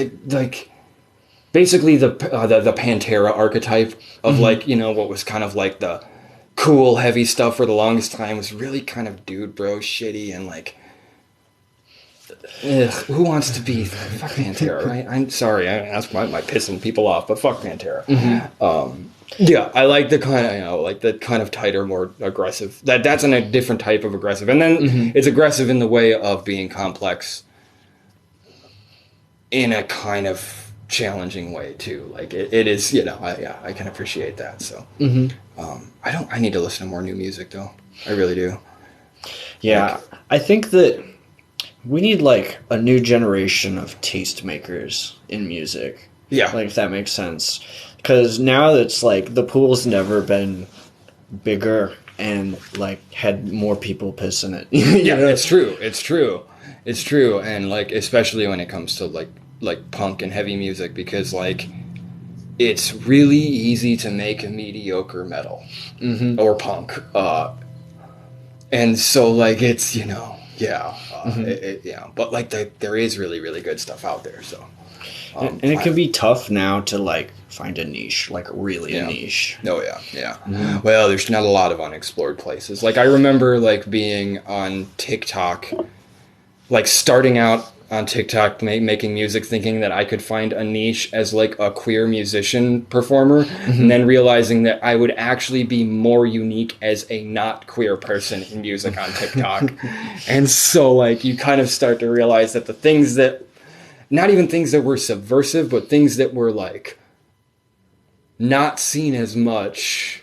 basically the Pantera archetype of like, what was kind of like the cool heavy stuff for the longest time was really kind of dude bro shitty and like, who wants to be fuck Pantera, right? I'm sorry, that's might pissing people off, but fuck Pantera. Yeah, I like the kind of like the kind of tighter, more aggressive. That's a different type of aggressive, and then it's aggressive in the way of being complex in a kind of challenging way too. Like it is, I can appreciate that. So I need to listen to more new music though. I really do. Yeah, I think that we need like a new generation of tastemakers in music. Yeah, like if that makes sense. Because now it's like the pool's never been bigger and like had more people piss in it. Yeah, it's true. It's true, and like especially when it comes to like punk and heavy music, because like it's really easy to make a mediocre metal or punk, and so like it's but like there is really really good stuff out there. So and it can be tough now to like find a niche, like really a niche. Oh yeah. Well, there's not a lot of unexplored places. Like I remember like being on TikTok, like starting out on TikTok making music, thinking that I could find a niche as like a queer musician performer, and then realizing that I would actually be more unique as a not queer person in music on TikTok. And so like you kind of start to realize that the things that, not even things that were subversive, but things that were like not seen as much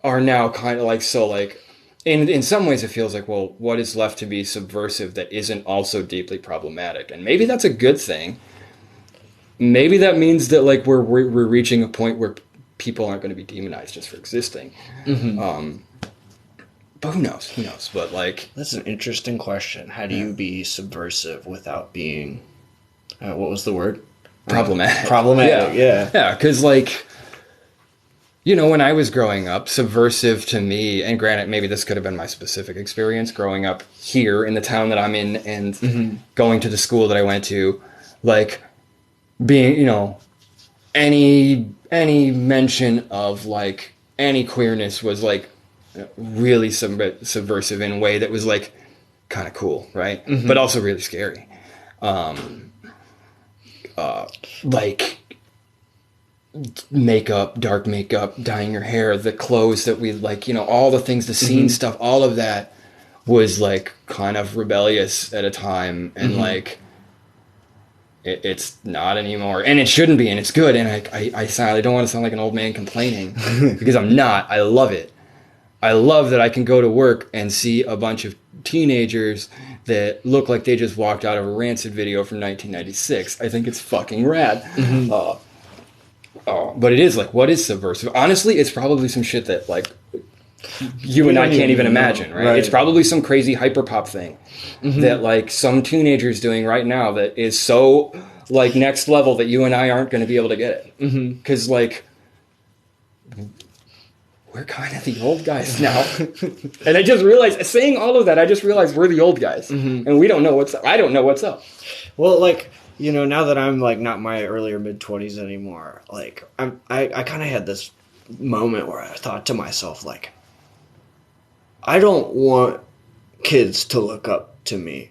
are now kind of like, so like in some ways it feels like, well, what is left to be subversive that isn't also deeply problematic? And maybe that's a good thing. Maybe that means that like we're reaching a point where people aren't going to be demonized just for existing. But who knows? But like, that's an interesting question. How do you be subversive without being what was the word? Problematic. Problematic, yeah. Because like, when I was growing up, subversive to me, and granted, maybe this could have been my specific experience growing up here in the town that I'm in and going to the school that I went to, like being, any mention of like any queerness was like really subversive in a way that was like kind of cool, right? But also really scary. Like makeup, dark makeup, dyeing your hair, the clothes that we like, all the things, the scene stuff, all of that was like kind of rebellious at a time. And like, It's not anymore, and it shouldn't be, and it's good. And I don't want to sound like an old man complaining because I'm not. I love it. I love that I can go to work and see a bunch of teenagers that look like they just walked out of a Rancid video from 1996. I think it's fucking rad. But it is like, what is subversive? Honestly, it's probably some shit that like you and I can't even imagine, right? It's probably some crazy hyperpop thing that like some teenager's doing right now that is so like next level that you and I aren't going to be able to get it. Because like we're kind of the old guys now. And I just realized, saying all of that, I just realized we're the old guys. And we don't know what's up. I don't know what's up. Well, like, you know, now that I'm like not my earlier mid-20s anymore, like I kind of had this moment where I thought to myself, like, I don't want kids to look up to me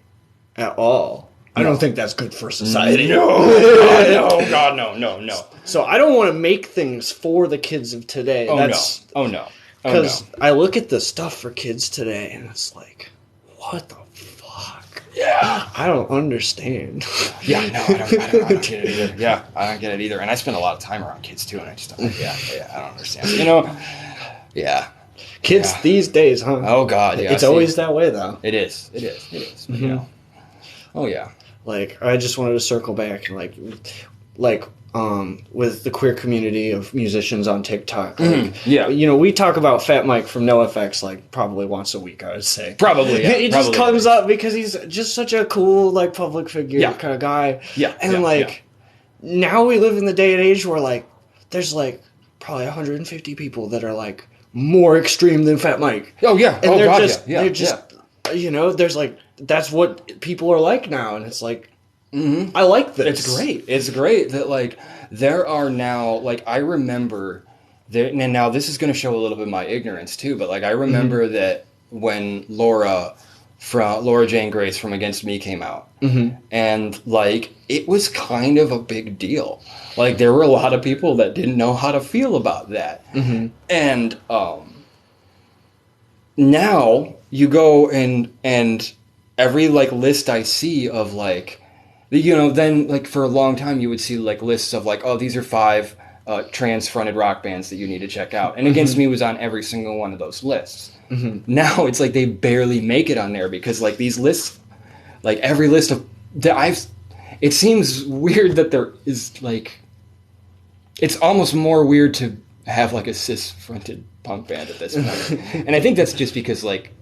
at all. I don't think that's good for society. God, no. So I don't want to make things for the kids of today. No. Because I look at the stuff for kids today, and it's like, what the fuck? Yeah. I don't understand. Yeah, no, I don't get it either. Yeah, I don't get it either. And I spend a lot of time around kids, too, and I just don't, I don't understand. You know? Yeah. Kids these days, huh? Oh, God, yeah. It's always that way, though. It is. But, you know. Oh, yeah. Like, I just wanted to circle back and, like, with the queer community of musicians on TikTok. Like, you know, we talk about Fat Mike from NoFX, like, probably once a week, I would say. Probably, yeah. He just comes up because he's just such a cool, like, public figure kind of guy. Yeah. And, now we live in the day and age where, like, there's, like, probably 150 people that are, like, more extreme than Fat Mike. Oh, yeah. And they're just, you know, there's, like, that's what people are like now, and it's like, I like this. It's great that, like, there are now, like, I remember, and now this is going to show a little bit of my ignorance, too, but, like, I remember that when Laura Jane Grace from Against Me came out, and, like, it was kind of a big deal. Like, there were a lot of people that didn't know how to feel about that. And, now you go and every, like, list I see of, like, you know, then, like, for a long time you would see, like, lists of, like, oh, these are 5 trans-fronted rock bands that you need to check out. And Against Me was on every single one of those lists. Now it's like they barely make it on there because, like, these lists, like, every list of that it seems weird that there is, like, it's almost more weird to have, like, a cis-fronted punk band at this point. And I think that's just because, like,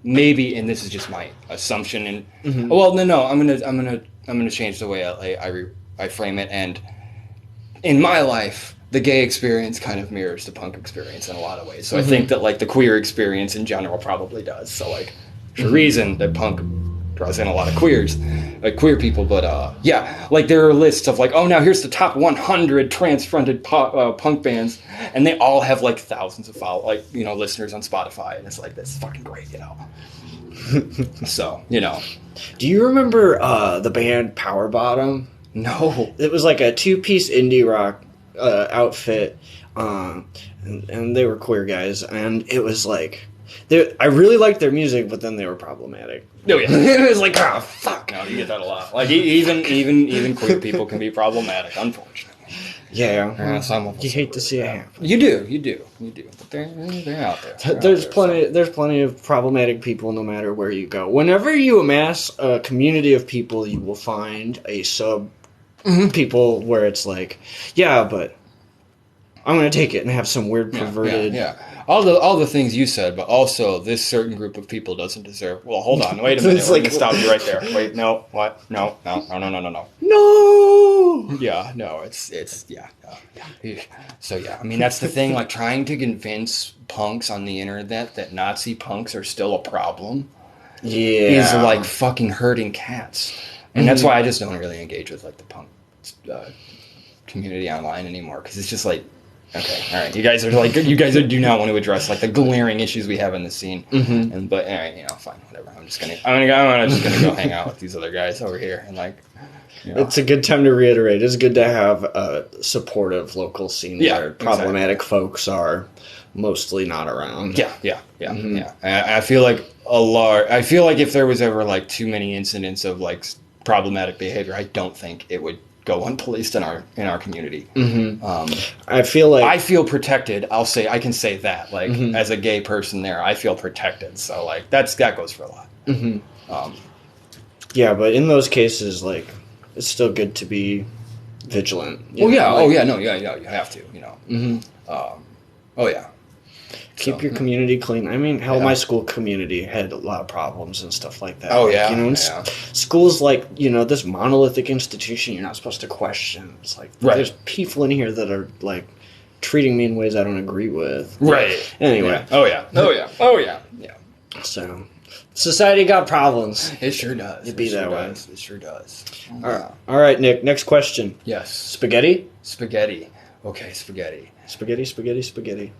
maybe, and this is just my assumption, and well, no, I'm gonna change the way I frame it. And in my life, the gay experience kind of mirrors the punk experience in a lot of ways. So I think that, like, the queer experience in general probably does. So, like, there's a reason that punk draws in a lot of queers, like queer people. But yeah, like, there are lists of, like, oh, now here's the top 100 trans-fronted punk bands, and they all have, like, thousands of listeners on Spotify, and it's like, that's fucking great, you know. So, you know. Do you remember the band Power Bottom? No. It was like a 2-piece indie rock outfit, and they were queer guys, and it was like, I really liked their music, but then they were problematic. Oh, yeah. It was like, oh, fuck. No, you get that a lot. Like, even queer people can be problematic, unfortunately. Yeah. Some of us you hate to see it happen. You do. But they're out there. There's plenty of problematic people no matter where you go. Whenever you amass a community of people, you will find a sub people where it's like, yeah, but I'm going to take it and have some weird perverted... Yeah. All the things you said, but also this certain group of people doesn't deserve... Well, hold on. Wait a minute. We're going to stop you right there. Wait, no. What? No. No! Yeah, no, it's yeah. So, yeah, I mean, that's the thing. Like, trying to convince punks on the internet that Nazi punks are still a problem is, like, fucking herding cats. And that's why I just don't really engage with, like, the punk community online anymore, because it's just like, okay, all right, you guys do not want to address, like, the glaring issues we have in the scene. But all right, you know, fine, whatever. I'm just gonna go hang out with these other guys over here, and, like, you know. It's a good time to reiterate. It's good to have a supportive local scene where problematic folks are mostly not around. Yeah. I feel like if there was ever, like, too many incidents of, like, problematic behavior, I don't think it would go unpoliced in our community. I feel like I feel protected. I can say that, like, as a gay person there, I feel protected. So, like, that goes for a lot. yeah, but in those cases, like, it's still good to be vigilant. You have to, oh yeah. Keep your community clean. I mean, hell, my school community had a lot of problems and stuff like that. Oh, like, yeah. School's like, this monolithic institution you're not supposed to question. It's like, there's people in here that are, like, treating me in ways I don't agree with. Right. Anyway. Yeah. Oh, yeah. Yeah. So, society got problems. It sure does. It'd be that way. It sure does. All right, Nick, next question. Yes. Spaghetti? Spaghetti. Okay, spaghetti. Spaghetti.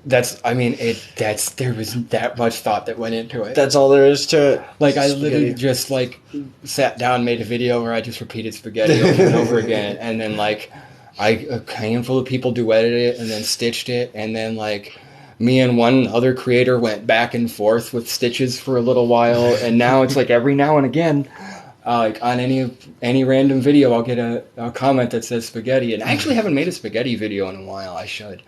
There was that much thought that went into it. That's all there is to it. Like, I literally just, like, sat down, made a video where I just repeated spaghetti over and over again, and then, like, a handful of people duetted it, and then stitched it, and then, like, me and one other creator went back and forth with stitches for a little while, and now it's like every now and again, like on any random video, I'll get a comment that says spaghetti, and I actually haven't made a spaghetti video in a while. I should.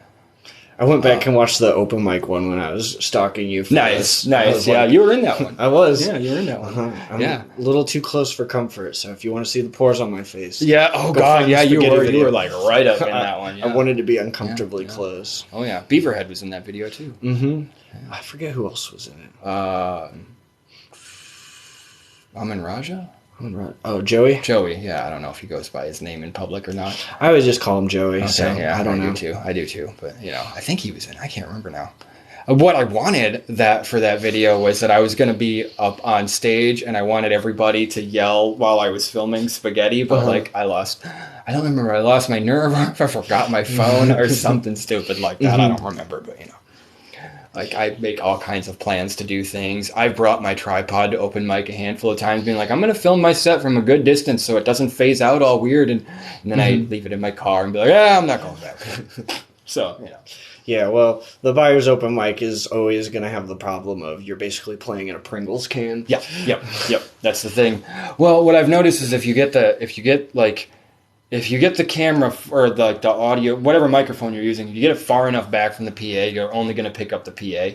I went back and watched the open mic one when I was stalking you. Nice. Yeah, you were in that one. I was. Yeah, you were in that one. I'm a little too close for comfort, so if you want to see the pores on my face. Yeah, oh God, yeah, you were like right up in that one. Yeah. I wanted to be uncomfortably close. Oh yeah, Beaverhead was in that video too. I forget who else was in it. Amin Raja? Oh, Joey? Joey, yeah. I don't know if he goes by his name in public or not. I would just call him Joey. Okay, so yeah, I don't know. I do too. But, I think he was in. I can't remember now. What I wanted for that video was that I was going to be up on stage and I wanted everybody to yell while I was filming spaghetti, but I lost my nerve, or I forgot my phone or something stupid like that. I don't remember, but like, I make all kinds of plans to do things. I've brought my tripod to open mic a handful of times, being like, I'm going to film my set from a good distance so it doesn't phase out all weird. And then I leave it in my car and be like, I'm not going back. So, Yeah, well, the Buyer's open mic is always going to have the problem of you're basically playing in a Pringles can. Yep. That's the thing. Well, what I've noticed is if you get the camera or the audio, whatever microphone you're using, if you get it far enough back from the PA, you're only going to pick up the PA.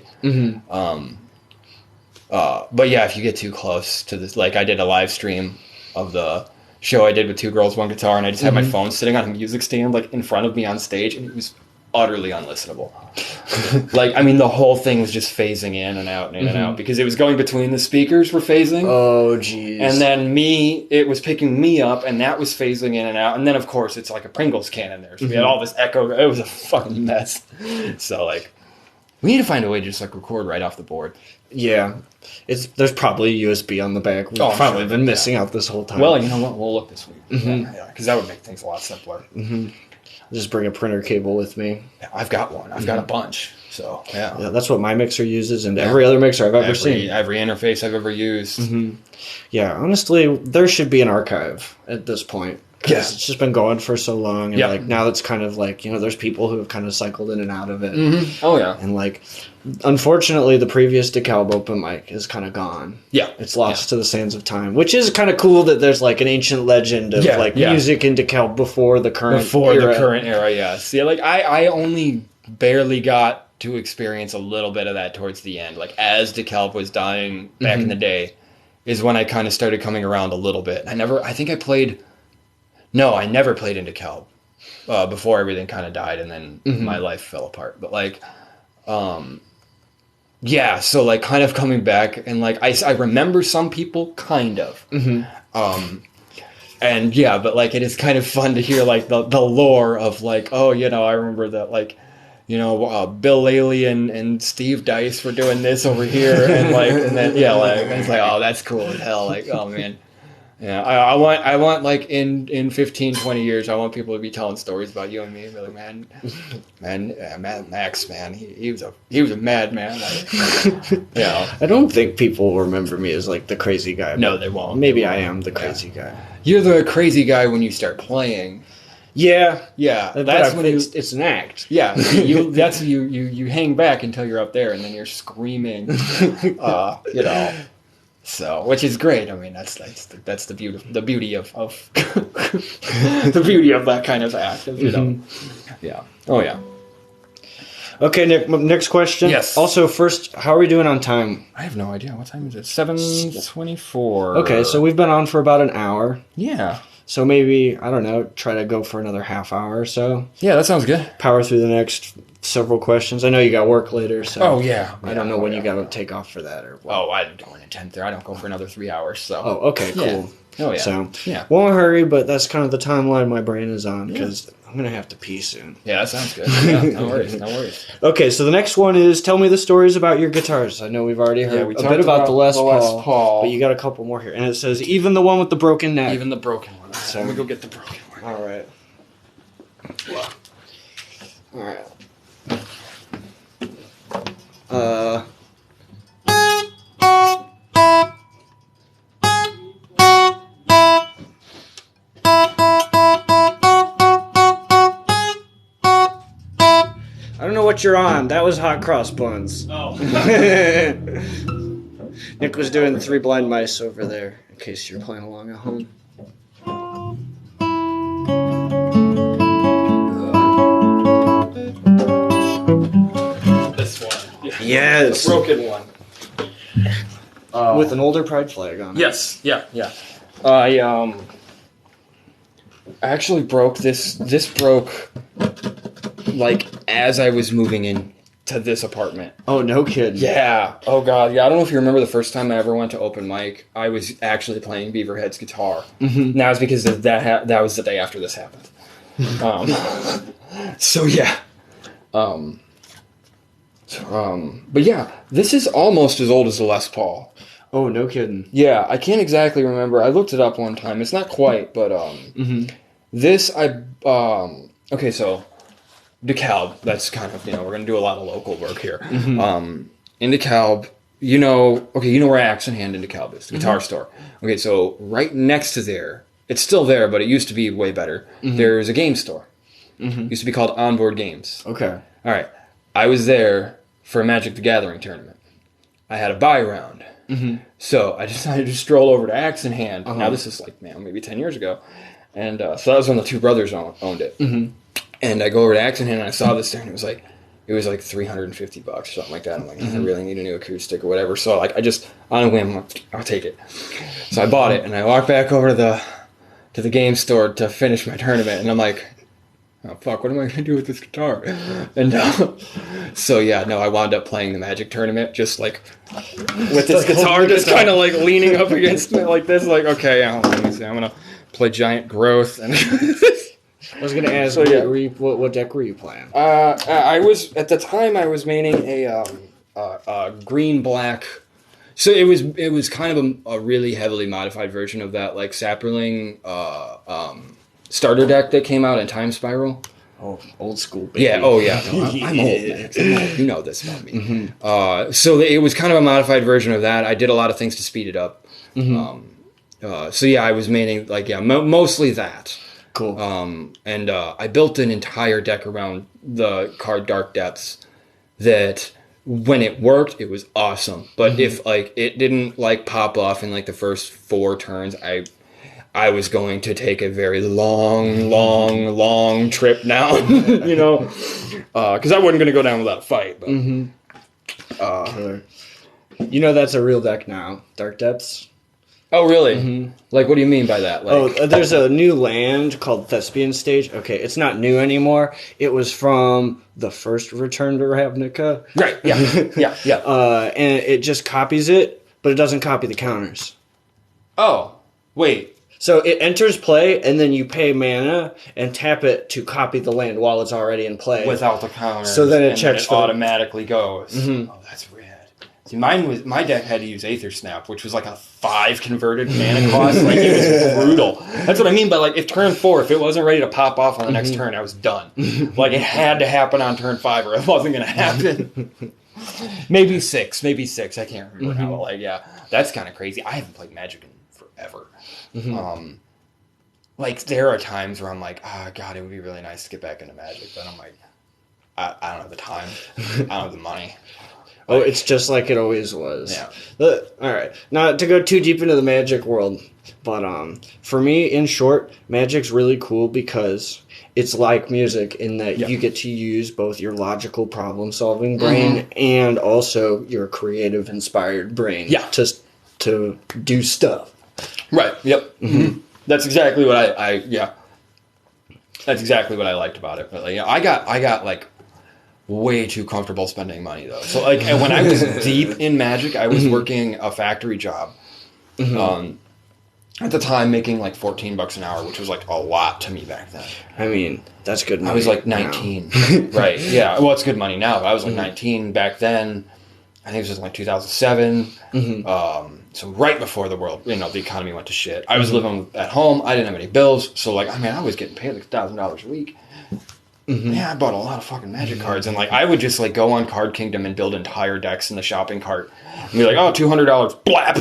But yeah, if you get too close to this, like I did a live stream of the show I did with Two Girls, One Guitar, and I just had my phone sitting on a music stand like in front of me on stage, and it was utterly unlistenable. Like, I mean, the whole thing was just phasing in and out and in and out because it was going between the speakers were phasing. Oh, jeez. And then it was picking me up, and that was phasing in and out. And then, of course, it's like a Pringles can in there. So we had all this echo. It was a fucking mess. So, like, we need to find a way to just, like, record right off the board. Yeah. There's probably a USB on the back. We've probably been missing out this whole time. Well, you know what? We'll look this week. Because that would make things a lot simpler. Just bring a printer cable with me. I've got one. I've got a bunch. So, yeah, that's what my mixer uses and every other mixer I've ever seen. Every interface I've ever used. Yeah, honestly, there should be an archive at this point. Because it's just been going for so long. And like now it's kind of like, there's people who have kind of cycled in and out of it. Oh, yeah. And like, unfortunately, the previous DeKalb open mic is kind of gone. Yeah. It's lost to the sands of time, which is kind of cool that there's like an ancient legend of music in DeKalb before the current era, yeah. See, like, I only barely got to experience a little bit of that towards the end. Like, as DeKalb was dying back in the day is when I kind of started coming around a little bit. I never played in DeKalb before everything kind of died and then my life fell apart. But like, so like kind of coming back and like, I remember some people kind of, and yeah, but like, it is kind of fun to hear like the lore of like, I remember that like, Bill Laley and Steve Dice were doing this over here. And like, and then, it's like, oh, that's cool as hell. Like, oh man. Yeah, I want like in 15, 20 years, I want people to be telling stories about you and me. And be like, Max, man, he was a madman. Like, I don't think people will remember me as like the crazy guy. No, they won't. Maybe I am the crazy guy. You're the crazy guy when you start playing. Yeah. That's when it's an act. Yeah, you hang back until you're up there, and then you're screaming. So, which is great. I mean, that's the beauty of the beauty of that kind of act. You know, yeah. Oh yeah. Okay, Nick. Next question. Yes. Also, first, how are we doing on time? I have no idea. What time is it? 7:24. Okay, so we've been on for about an hour. Yeah. So maybe, I don't know, try to go for another half hour or so. Yeah, that sounds good. Power through the next several questions. I know you got work later, so. Oh yeah. I don't know when you got to take off for that or what. Oh, I'm going at 10:30. I don't go for another 3 hours. So. Oh, okay, cool. Yeah. Oh yeah. So, yeah. won't hurry, but that's kind of the timeline my brain is on because I'm going to have to pee soon. Yeah, that sounds good. Yeah, no worries. No worries. Okay, so the next one is tell me the stories about your guitars. I know we've already heard we a talked bit about the Les Paul, Paul, but you got a couple more here. And it says, even the one with the broken neck. Even the broken one. So, let me go get the broken one. All right. All right. I don't know what you're on. That was hot cross buns. Oh. Nick was doing Three Blind Mice over there, in case you're playing along at home. This one. Yes. The broken one. With an older pride flag on it. Yes. Yeah. Yeah. I actually broke this. This broke like as I was moving in to this apartment. Oh, no kidding. Yeah. Oh god. Yeah. I don't know if you remember the first time I ever went to open mic. I was actually playing Beaverhead's guitar. Mm-hmm. Now it's because that was the day after this happened. So yeah. But yeah, this is almost as old as the Les Paul. Oh, no kidding. Yeah, I can't exactly remember. I looked it up one time. It's not quite, but this okay, so DeKalb, that's kind of, we're going to do a lot of local work here. In DeKalb, you know where Axe in Hand in DeKalb is, the guitar store. Okay, so right next to there, it's still there, but it used to be way better. There's a game store. It used to be called Onboard Games. Okay. All right. I was there for a Magic the Gathering tournament. I had a buy round. So I decided to stroll over to Axe in Hand. Now this is like, maybe 10 years ago. And so that was when the two brothers owned it. And I go over to Axe in Hand and I saw this there and it was like $350 or something like that. I'm like, I really need a new acoustic or whatever. So like I just, on a whim, I'll take it. So I bought it and I walked back over to the game store to finish my tournament and I'm like, oh fuck, what am I going to do with this guitar? And so yeah, no, I wound up playing the Magic tournament just like with this guitar just kind of like leaning up against it like this, like, okay, let me see, I'm going to play Giant Growth. And I was going to ask, what deck were you playing? I was, at the time, I was maining a green-black. So it was kind of a really heavily modified version of that, like Sapperling starter deck that came out in Time Spiral. Oh, old school, baby. Yeah, oh yeah. No, I'm old, man. You know this about me. So it was kind of a modified version of that. I did a lot of things to speed it up. So yeah, I was maining, like, mostly that. Cool. And I built an entire deck around the card Dark Depths that when it worked, it was awesome. But if like it didn't like pop off in like the first 4 turns, I was going to take a very long trip down, because I wasn't going to go down without a fight. But, Killer. That's a real deck now, Dark Depths. Oh, really? Like, what do you mean by that? Like, there's a new land called Thespian Stage. Okay, it's not new anymore. It was from the first Return to Ravnica. Right, yeah. And it just copies it, but it doesn't copy the counters. Oh, wait. So it enters play, and then you pay mana and tap it to copy the land while it's already in play. Without the counters. So then it checks and it automatically goes. Oh, that's rad. See, my deck had to use Aether Snap, which was like a 5 converted mana cost. Like, it was brutal. That's what I mean by, like, if turn 4, if it wasn't ready to pop off on the next turn, I was done. Like, it had to happen on turn 5 or it wasn't going to happen. Maybe 6. I can't remember now. Like, yeah, that's kind of crazy. I haven't played Magic in forever. Like, there are times where I'm like, God, it would be really nice to get back into Magic. But I'm like, I don't have the time. I don't have the money. Oh, it's just like it always was. Yeah. All right. Not to go too deep into the magic world, but for me, in short, magic's really cool because it's like music in that you get to use both your logical problem-solving brain and also your creative, inspired brain to do stuff. Right. Yep. That's exactly what I That's exactly what I liked about it. But like, I got like way too comfortable spending money though. So like when I was deep in magic, I was working a factory job. At the time making like $14 an hour, which was like a lot to me back then. I mean, that's good money. I was like 19. Right. Yeah. Well, it's good money now, but I was like 19 back then. I think it was like 2007. So right before the economy went to shit. I was living at home. I didn't have any bills. So like, I mean, I was getting paid like $1,000 a week. Yeah, I bought a lot of fucking magic cards. And like, I would just like go on Card Kingdom and build entire decks in the shopping cart. And be like, oh, $200, blap!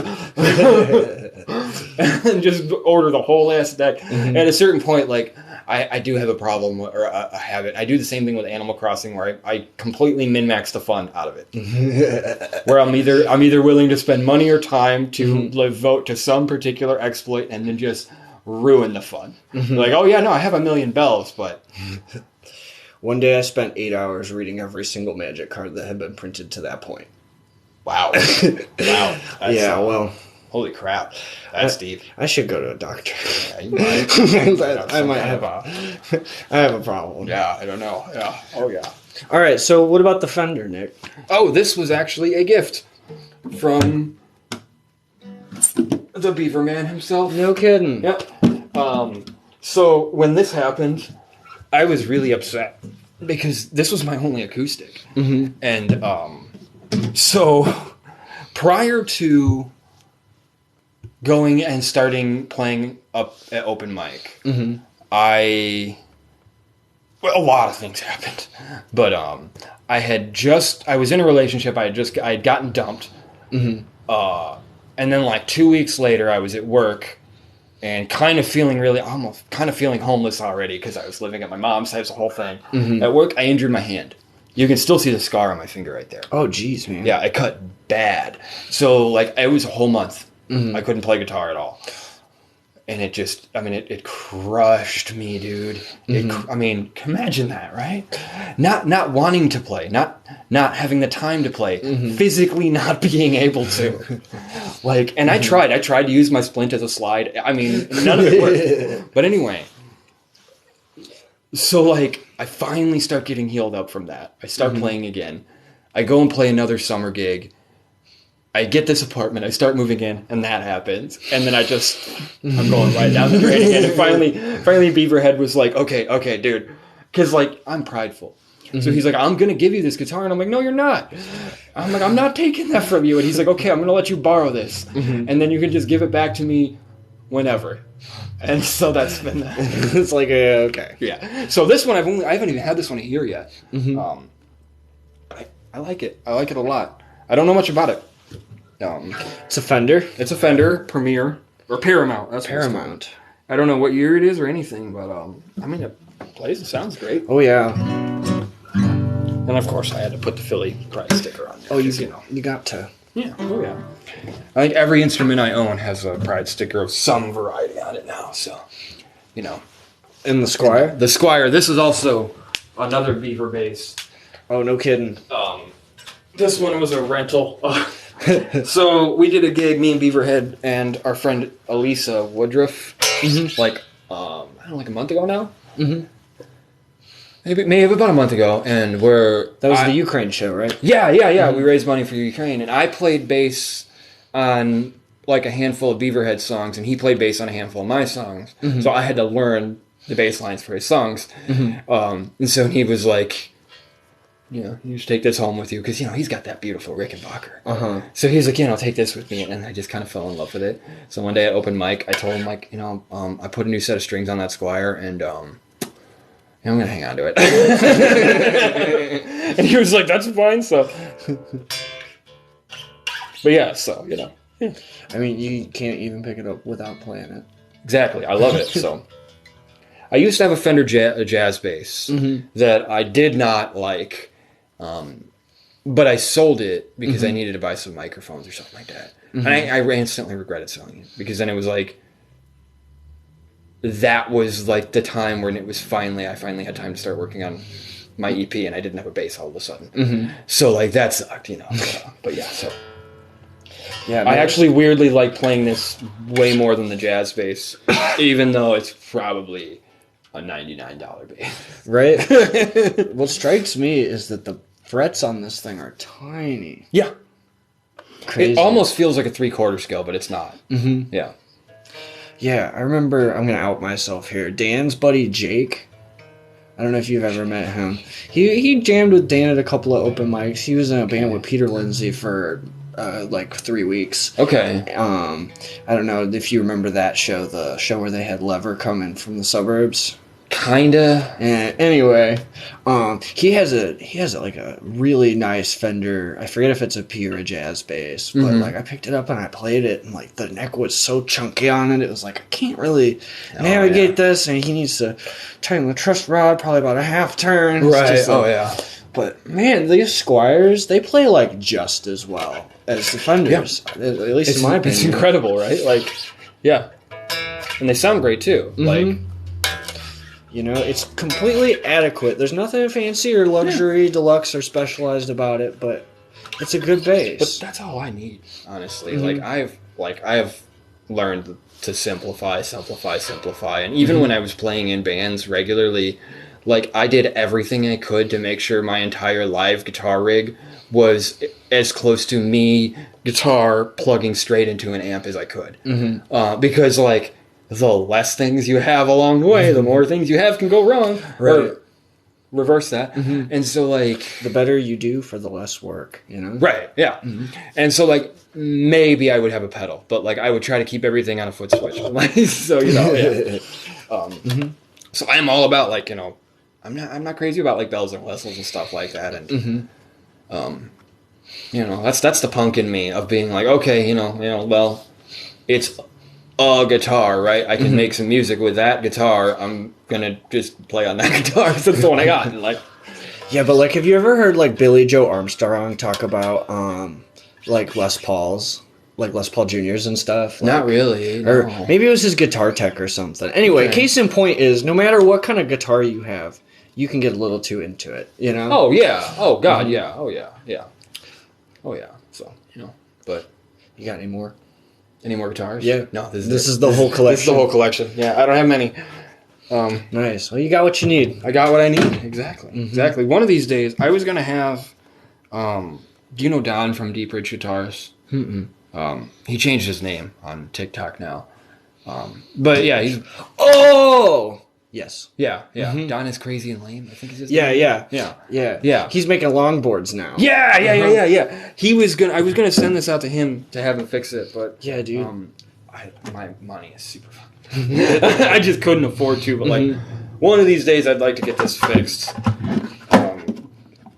And just order the whole ass deck. At a certain point, like, I do have a problem, or a habit. I do the same thing with Animal Crossing, where I completely min-max the fun out of it. Where I'm either willing to spend money or time to devote to some particular exploit and then just ruin the fun. Like, oh yeah, no, I have a million bells, but... One day I spent 8 hours reading every single magic card that had been printed to that point. Wow. Wow. Well... Holy crap. That's deep. I should go to a doctor. Yeah, you might. I might have I have a problem. Yeah, I don't know. Yeah. Oh, yeah. All right, so what about the Fender, Nick? Oh, this was actually a gift from the Beaver Man himself. No kidding. Yep. So when this happened, I was really upset because this was my only acoustic. And so prior to going and starting playing up at open mic, a lot of things happened, but I was in a relationship. I had gotten dumped, and then like 2 weeks later, I was at work and kind of feeling homeless already because I was living at my mom's house, the whole thing. At work, I injured my hand. You can still see the scar on my finger right there. Oh, geez, man. Yeah, I cut bad. So like it was a whole month. I couldn't play guitar at all. And it crushed me, dude. Imagine that, right? Not wanting to play, not having the time to play, physically not being able to. Like, and I tried to use my splint as a slide. I mean, none of it worked. But anyway, so like, I finally start getting healed up from that. I start playing again. I go and play another summer gig. I get this apartment, I start moving in, and that happens. And then I'm going right down the drain again. And finally Beaverhead was like, okay, dude. Because, like, I'm prideful. So he's like, I'm going to give you this guitar. And I'm like, no, you're not. I'm like, I'm not taking that from you. And he's like, okay, I'm going to let you borrow this. And then you can just give it back to me whenever. And so that's been that. It's like, okay. Yeah. So this one, I haven't even had this one a year yet. I like it. I like it a lot. I don't know much about it. It's a Fender. It's a Fender Premier or Paramount. That's Paramount. I don't know what year it is or anything, but it plays. It sounds great. Oh yeah. And of course, I had to put the Philly Pride sticker on there. Oh, you got to. Yeah. Oh yeah. I think every instrument I own has a Pride sticker of some variety on it now. So, And the Squire. The Squire. This is also another Beaver bass. Oh, no kidding. This one was a rental. So we did a gig, me and Beaverhead and our friend Elisa Woodruff, like a month ago now. Maybe about a month ago, and that was the Ukraine show, right? Yeah. We raised money for Ukraine, and I played bass on like a handful of Beaverhead songs, and he played bass on a handful of my songs. So I had to learn the bass lines for his songs, and so he was like, you should take this home with you, because, he's got that beautiful Rickenbacker. So he's like, take this with me, and I just kind of fell in love with it. So one day at open mic, I told him, like, I put a new set of strings on that Squire, and I'm going to hang on to it. And he was like, that's fine, so. But yeah, so, Yeah. I mean, you can't even pick it up without playing it. Exactly, I love it, so. I used to have a Fender jazz bass that I did not like. but I sold it because I needed to buy some microphones or something like that. And I instantly regretted selling it because then it was like, that was like the time when it was I finally had time to start working on my EP, and I didn't have a bass all of a sudden. So like that sucked, you know. But yeah, so Yeah, I actually weirdly like playing this way more than the jazz bass, even though it's probably a $99 bass. Right? What strikes me is that the frets on this thing are tiny. Yeah. Crazy. It almost feels like a 3/4 scale, but it's not. Yeah. Yeah, I remember, I'm going to out myself here. Dan's buddy Jake, I don't know if you've ever met him. He jammed with Dan at a couple of open mics. He was in a band with Peter Lindsay for like 3 weeks. Okay. I don't know if you remember that show, the show where they had Lever come in from the suburbs. Kinda. And anyway, he has like a really nice Fender. I forget if it's a P or a jazz bass, but like I picked it up and I played it, and like the neck was so chunky on it. It was like I can't really navigate this, and he needs to tighten the truss rod probably about a half turn. Right. Yeah. But man, these Squires, they play like just as well as the Fenders. Yeah. At least in my opinion, it's incredible, right? Like, yeah, and they sound great too. Like. You know, it's completely adequate. There's nothing fancy or luxury, deluxe, or specialized about it, but it's a good bass. But that's all I need, honestly. Like I have learned to simplify, and even when I was playing in bands regularly, like I did everything I could to make sure my entire live guitar rig was as close to me guitar plugging straight into an amp as I could, because like. The less things you have along the way, the more things you have can go wrong. Right. Or reverse that. And so, like... The better you do for the less work, you know? Right, yeah. And so, like, maybe I would have a pedal, but, like, I would try to keep everything on a foot switch. Like, so, you know, yeah. So I'm all about, like, you know... I'm not crazy about, like, bells and whistles and stuff like that. And, you know, that's the punk in me of being like, okay, you know, well, it's... a guitar, right? I can make some music with that guitar. I'm gonna just play on that guitar. So that's the one I got. And like, yeah, but like, have you ever heard like Billy Joe Armstrong talk about like Les Pauls, like Les Paul Juniors and stuff? Like, not really. No. Or maybe it was his guitar tech or something. Anyway, case in point is no matter what kind of guitar you have, you can get a little too into it. You know? Oh yeah. Oh god. Yeah. Oh yeah. Yeah. Oh yeah. So you know, but you got any more? Any more guitars? Yeah. No, this is the whole collection. This is the whole collection. Yeah, I don't have many. Nice. Well, you got what you need. I got what I need. Exactly. Exactly. One of these days, I was going to have... do you know Don from Deep Ridge Guitars? He changed his name on TikTok now. But yeah, he's... Oh! Yes. Yeah. Don is Crazy and Lame, I think is his name. Yeah. He's making longboards now. Yeah. I was gonna send this out to him to have him fix it, but yeah, dude. My money is super fucking. I just couldn't afford to, but like one of these days I'd like to get this fixed.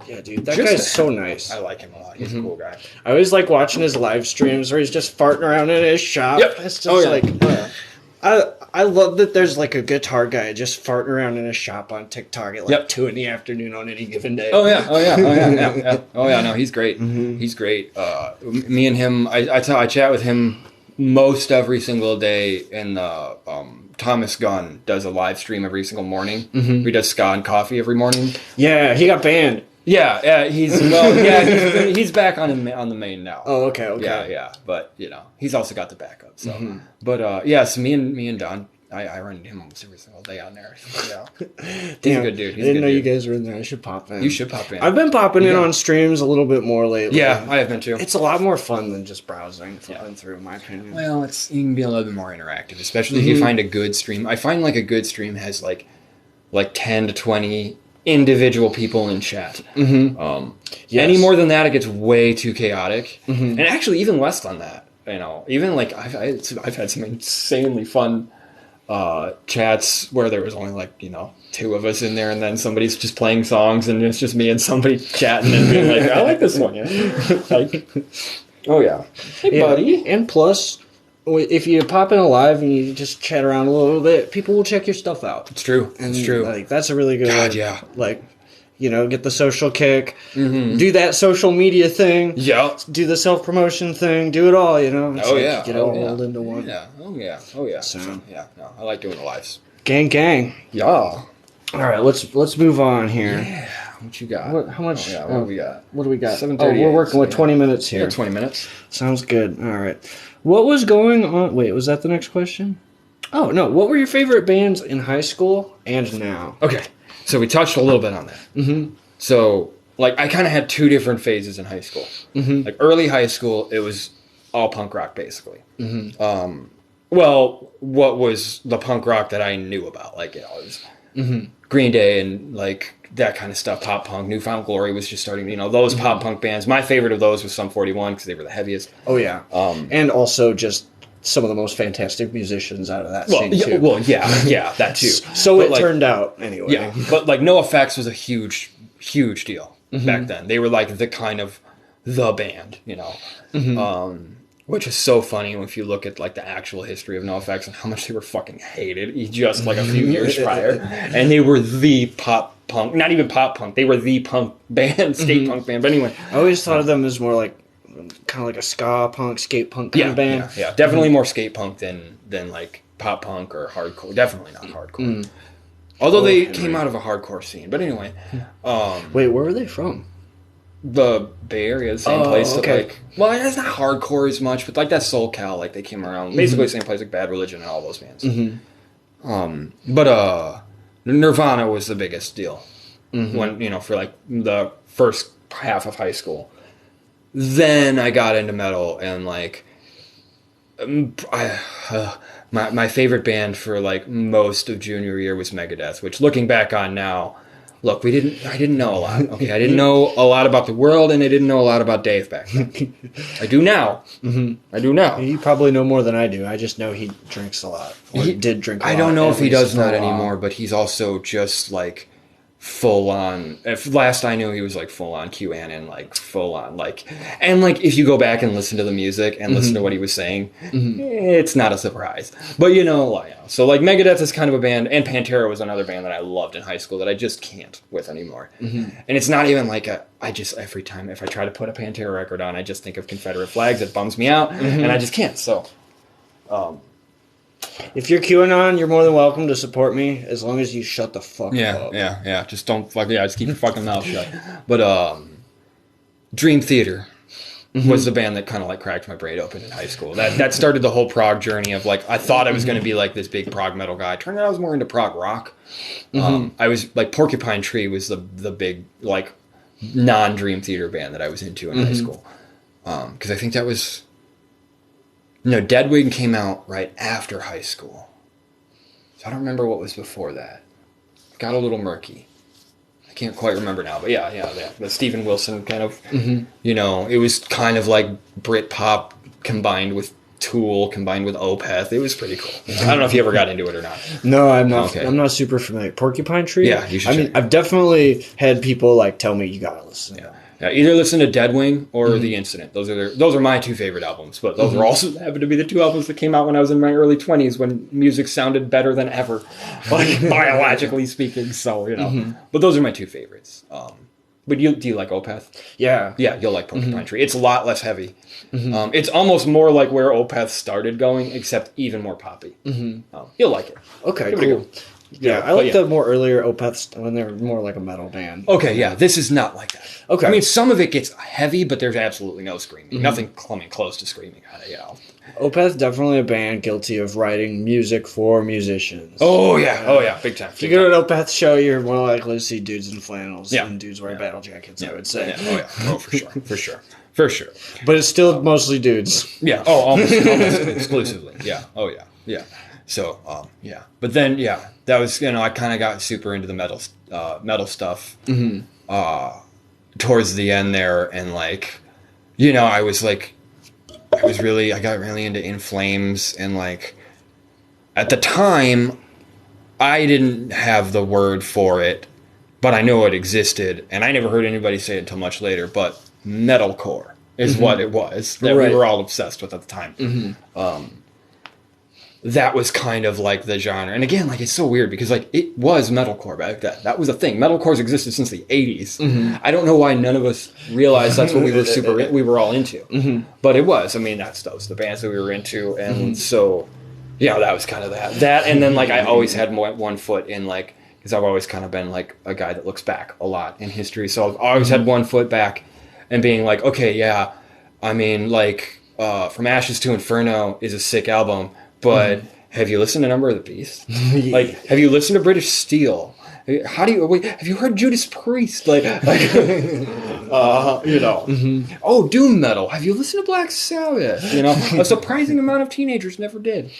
Yeah, dude, that guy's so nice. I like him a lot. He's a cool guy. I always like watching his live streams where he's just farting around in his shop. Yep. It's just I love that there's like a guitar guy just farting around in a shop on TikTok at like 2 p.m. on any given day. Oh yeah. No, he's great. He's great. Me and him, I chat with him most every single day. And Thomas Gunn does a live stream every single morning. He does ska and coffee every morning. Yeah, he got banned. He's back on the main now. Oh, okay. Yeah, but you know, he's also got the backup. So, but so me and Don, I run into him almost every single day on there. Yeah, he's a good dude. I didn't know you guys were in there. I should pop in. You should pop in. I've been popping in on streams a little bit more lately. Yeah, I have been too. It's a lot more fun than just browsing, flipping through, in my opinion. Well, you can be a little bit more interactive, especially if you find a good stream. I find like a good stream has like 10 to 20 individual people in chat. Any more than that, it gets way too chaotic. And actually, even less than that. You know, even like I've had some insanely fun chats where there was only like 2 of us in there, and then somebody's just playing songs, and it's just me and somebody chatting and being like, "I like this one." Like, oh yeah, hey buddy. And plus, if you pop in a live and you just chat around a little bit, people will check your stuff out. It's true. It's true. Like that's a really good. God, yeah. Like, get the social kick, do that social media thing, do the self-promotion thing, do it all, It's get it all rolled into one. Yeah, oh yeah. So, yeah, no, I like doing the lives. Gang. Yeah. All right, let's move on here. Yeah, what you got? How much? Oh, yeah, what do we got? What do we got? 7:38. We're working with 20 minutes here. Yeah, 20 minutes. Sounds good. All right. What was going on? Wait, was that the next question? Oh, no. What were your favorite bands in high school and now? Okay, so we touched a little bit on that. Mm-hmm. So, I kind of had two different phases in high school. Mm-hmm. Early high school, it was all punk rock, basically. Mm-hmm. Well, what was the punk rock that I knew about? It was Green Day and, that kind of stuff, pop punk. New Found Glory was just starting, those pop punk bands. My favorite of those was Sum 41 because they were the heaviest. Oh, yeah. And also just some of the most fantastic musicians out of that scene, too. Well, yeah, that too. So it turned out, anyway. Yeah, but, NoFX was a huge, huge deal back then. They were, the kind of the band, which is so funny if you look at, the actual history of NoFX and how much they were fucking hated just, a few years prior. And they were the pop punk, not even pop punk, they were the punk band, skate punk band. But anyway. I always thought of them as more kind of like a ska punk, skate punk kind of band. Yeah. Definitely more skate punk than pop punk or hardcore. Definitely not hardcore. Although they came out of a hardcore scene. But anyway. Wait, where were they from? The Bay Area, the same place that it's not hardcore as much, but that SoulCal, they came around basically the same place like Bad Religion and all those bands. But Nirvana was the biggest deal when for the first half of high school. Then I got into metal and my favorite band for most of junior year was Megadeth, which looking back on now. Look, I didn't know a lot. Okay, I didn't know a lot about the world, and I didn't know a lot about Dave back then. I do now. I do now. You probably know more than I do. I just know he drinks a lot. Or he did drink a lot. I don't know if he does that anymore, but he's also just full on. If last I knew, he was full on QAnon, full on and if you go back and listen to the music and listen to what he was saying, it's not a surprise. But so Megadeth is kind of a band, and Pantera was another band that I loved in high school that I just can't with anymore. And it's not even I just every time if I try to put a Pantera record on, I just think of Confederate flags. It bums me out, and I just can't. So. If you're QAnon, you're more than welcome to support me as long as you shut the fuck up. Yeah. Just don't just keep your fucking mouth shut. But Dream Theater was the band that kind of cracked my brain open in high school. That started the whole prog journey of I thought I was going to be this big prog metal guy. Turned out I was more into prog rock. I was Porcupine Tree was the big non-Dream Theater band that I was into in high school. Because I think that was. No, Deadwing came out right after high school. So I don't remember what was before that. Got a little murky. I can't quite remember now, but yeah. The Steven Wilson kind of, it was kind of like Britpop combined with Tool, combined with Opeth. It was pretty cool. I don't know if you ever got into it or not. No, I'm not. Okay. I'm not super familiar. Porcupine Tree? Yeah, you should. I mean, I've definitely had people tell me you gotta listen. Yeah, either listen to Deadwing or The Incident. Those are my two favorite albums. But those are also happen to be the two albums that came out when I was in my early 20s, when music sounded better than ever, biologically speaking. So but those are my two favorites. But do you like Opeth? Yeah, you'll like Porcupine Tree. It's a lot less heavy. It's almost more like where Opeth started going, except even more poppy. You'll like it. Okay, cool. Yeah, I like the more earlier Opeths when they were more like a metal band. Okay, yeah, this is not like that. Okay. I mean, some of it gets heavy, but there's absolutely no screaming. Nothing coming close to screaming out of Opeth, definitely a band guilty of writing music for musicians. Oh, yeah, big time. If you go to an Opeth show, you're more likely to see dudes in flannels than dudes wearing battle jackets, I would say. Oh, for sure. But it's still mostly dudes. Yeah, almost exclusively. Yeah, yeah. So, But then, that was, I kind of got super into the metal stuff towards the end there. And, I got really into In Flames. And, at the time, I didn't have the word for it, but I know it existed. And I never heard anybody say it until much later. But metalcore is what it was that we were all obsessed with at the time. that was kind of like the genre. And again, like it's so weird because like it was metalcore back then. That was a thing. Metalcore's existed since the 80s. Mm-hmm. I don't know why none of us realized that's what we were all into. Mm-hmm. But it was. I mean, that was the bands that we were into, and mm-hmm. so yeah, that was kind of that. And then like I always had one foot in like, because I've always kind of been like a guy that looks back a lot in history. So I've always had one foot back and being like, okay, yeah, I mean, like From Ashes to Inferno is a sick album. But have you listened to Number of the Beast? Like, have you listened to British Steel? Have you heard Judas Priest? Like you know. Mm-hmm. Oh, doom metal. Have you listened to Black Sabbath? You know, a surprising amount of teenagers never did.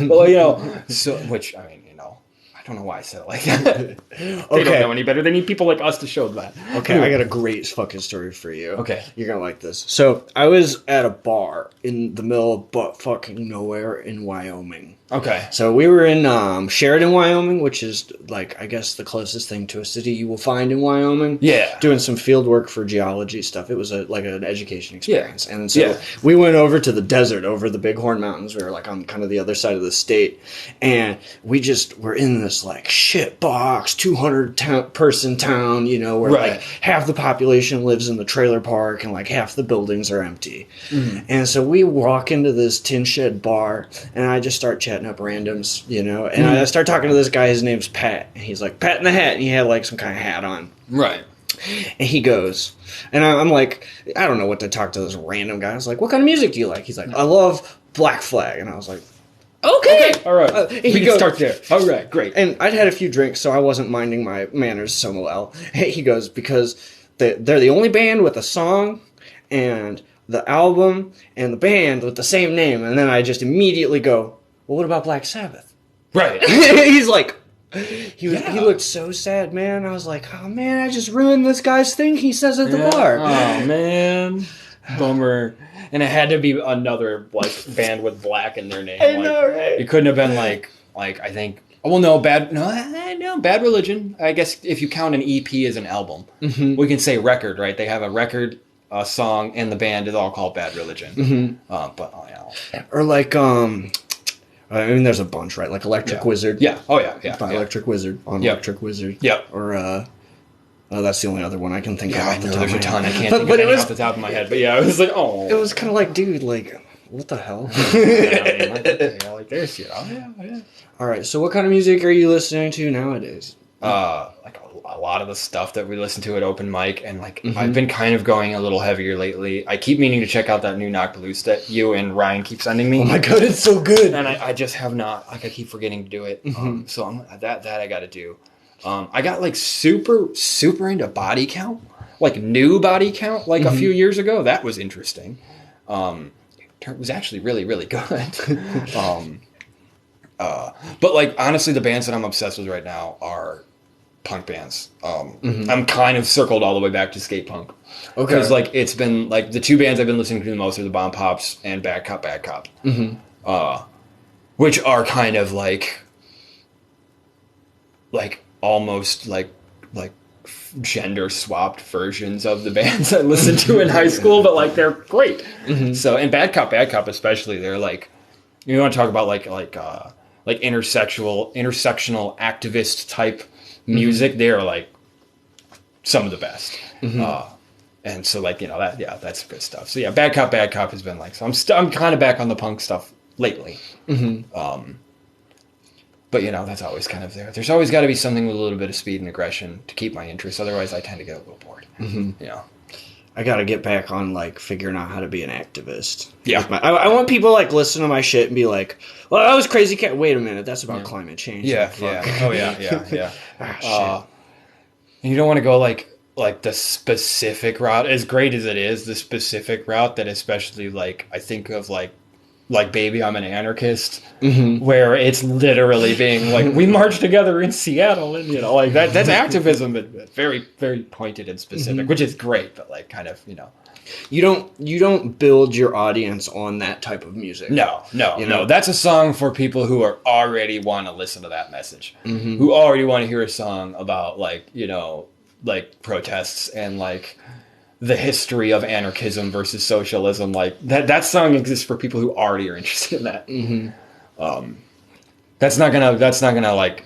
Well, you know, so which I mean, you know, I don't know why I said it like that. They don't know any better. They need people like us to show that. Okay, I got a great fucking story for you. Okay. You're gonna like this. So, I was at a bar in the middle of butt fucking nowhere in Wyoming. Okay. So, we were in Sheridan, Wyoming, which is, like, I guess the closest thing to a city you will find in Wyoming. Yeah. Doing some field work for geology stuff. It was like an education experience. Yeah. And so, we went over to the desert, over the Bighorn Mountains. We were, like, on kind of the other side of the state. And we just were in this, like, shit box, 200-person town, you know, where, like, half the population lives in the trailer park and, like, half the buildings are empty. Mm-hmm. And so we walk into this tin shed bar, and I just start chatting up randoms, you know, and I start talking to this guy. His name's Pat, and he's like, Pat in the Hat, and he had, like, some kind of hat on. Right. And he goes, and I'm like, I don't know what to talk to this random guy. I was like, what kind of music do you like? He's like, I love Black Flag. And I was like, okay. All right. We can start there. All right, great. And I'd had a few drinks, so I wasn't minding my manners so well. He goes, because they're the only band with a song and the album and the band with the same name. And then I just immediately go, well, what about Black Sabbath? Right. He's like, he looked so sad, man. I was like, oh, man, I just ruined this guy's thing he says at the bar. Oh, man. Bummer. And it had to be another like band with black in their name. I know, right? It couldn't have been like I think. Oh, well, no, Bad Religion. I guess if you count an EP as an album, we can say record, right? They have a record, a song, and the band is all called Bad Religion. Mm-hmm. Or like I mean, there's a bunch, right? Like Electric Wizard. Yeah. Oh yeah. By Electric Wizard on Electric Wizard. Yeah. Or that's the only other one I can think of. I know there's a ton. I can't think of any off the top of my head. But yeah, I was like, oh. It was kind of like, dude, like, what the hell? Like this, you know? Yeah. All right, so what kind of music are you listening to nowadays? Like a lot of the stuff that we listen to at open mic, and like I've been kind of going a little heavier lately. I keep meaning to check out that new Knock Loose that you and Ryan keep sending me. Oh my god, it's so good! And I just have not. Like I keep forgetting to do it. So that I got to do. I got like super into Body Count, like new Body Count, like a few years ago. That was interesting. It was actually really, really good. But like honestly, the bands that I'm obsessed with right now are punk bands. I'm kind of circled all the way back to skate punk. Okay, because like it's been like the two bands I've been listening to the most are the Bomb Pops and Bad Cop, which are kind of like almost like gender swapped versions of the bands I listened to in high school, but like they're great. So and Bad Cop especially, they're like, you want to talk about like intersectional activist type music, they're like some of the best. And so like, you know, that's good stuff. So yeah, Bad Cop has been like, so I'm kind of back on the punk stuff lately. But, you know, that's always kind of there. There's always got to be something with a little bit of speed and aggression to keep my interest. Otherwise, I tend to get a little bored. You know? I got to get back on, like, figuring out how to be an activist. Yeah. I want people, like, listen to my shit and be like, well, that was crazy. Wait a minute. That's about climate change. Yeah. Oh, yeah. Shit. And you don't want to go, like the specific route. As great as it is, the specific route that especially, like, I think of, like Baby, I'm an Anarchist, where it's literally being like, we march together in Seattle, and you know, like that's activism, but very, very pointed and specific, which is great, but like kind of, you know. You don't build your audience on that type of music. No. That's a song for people who are already want to listen to that message, who already want to hear a song about like, you know, like protests and like the history of anarchism versus socialism. Like that song exists for people who already are interested in that. That's not gonna like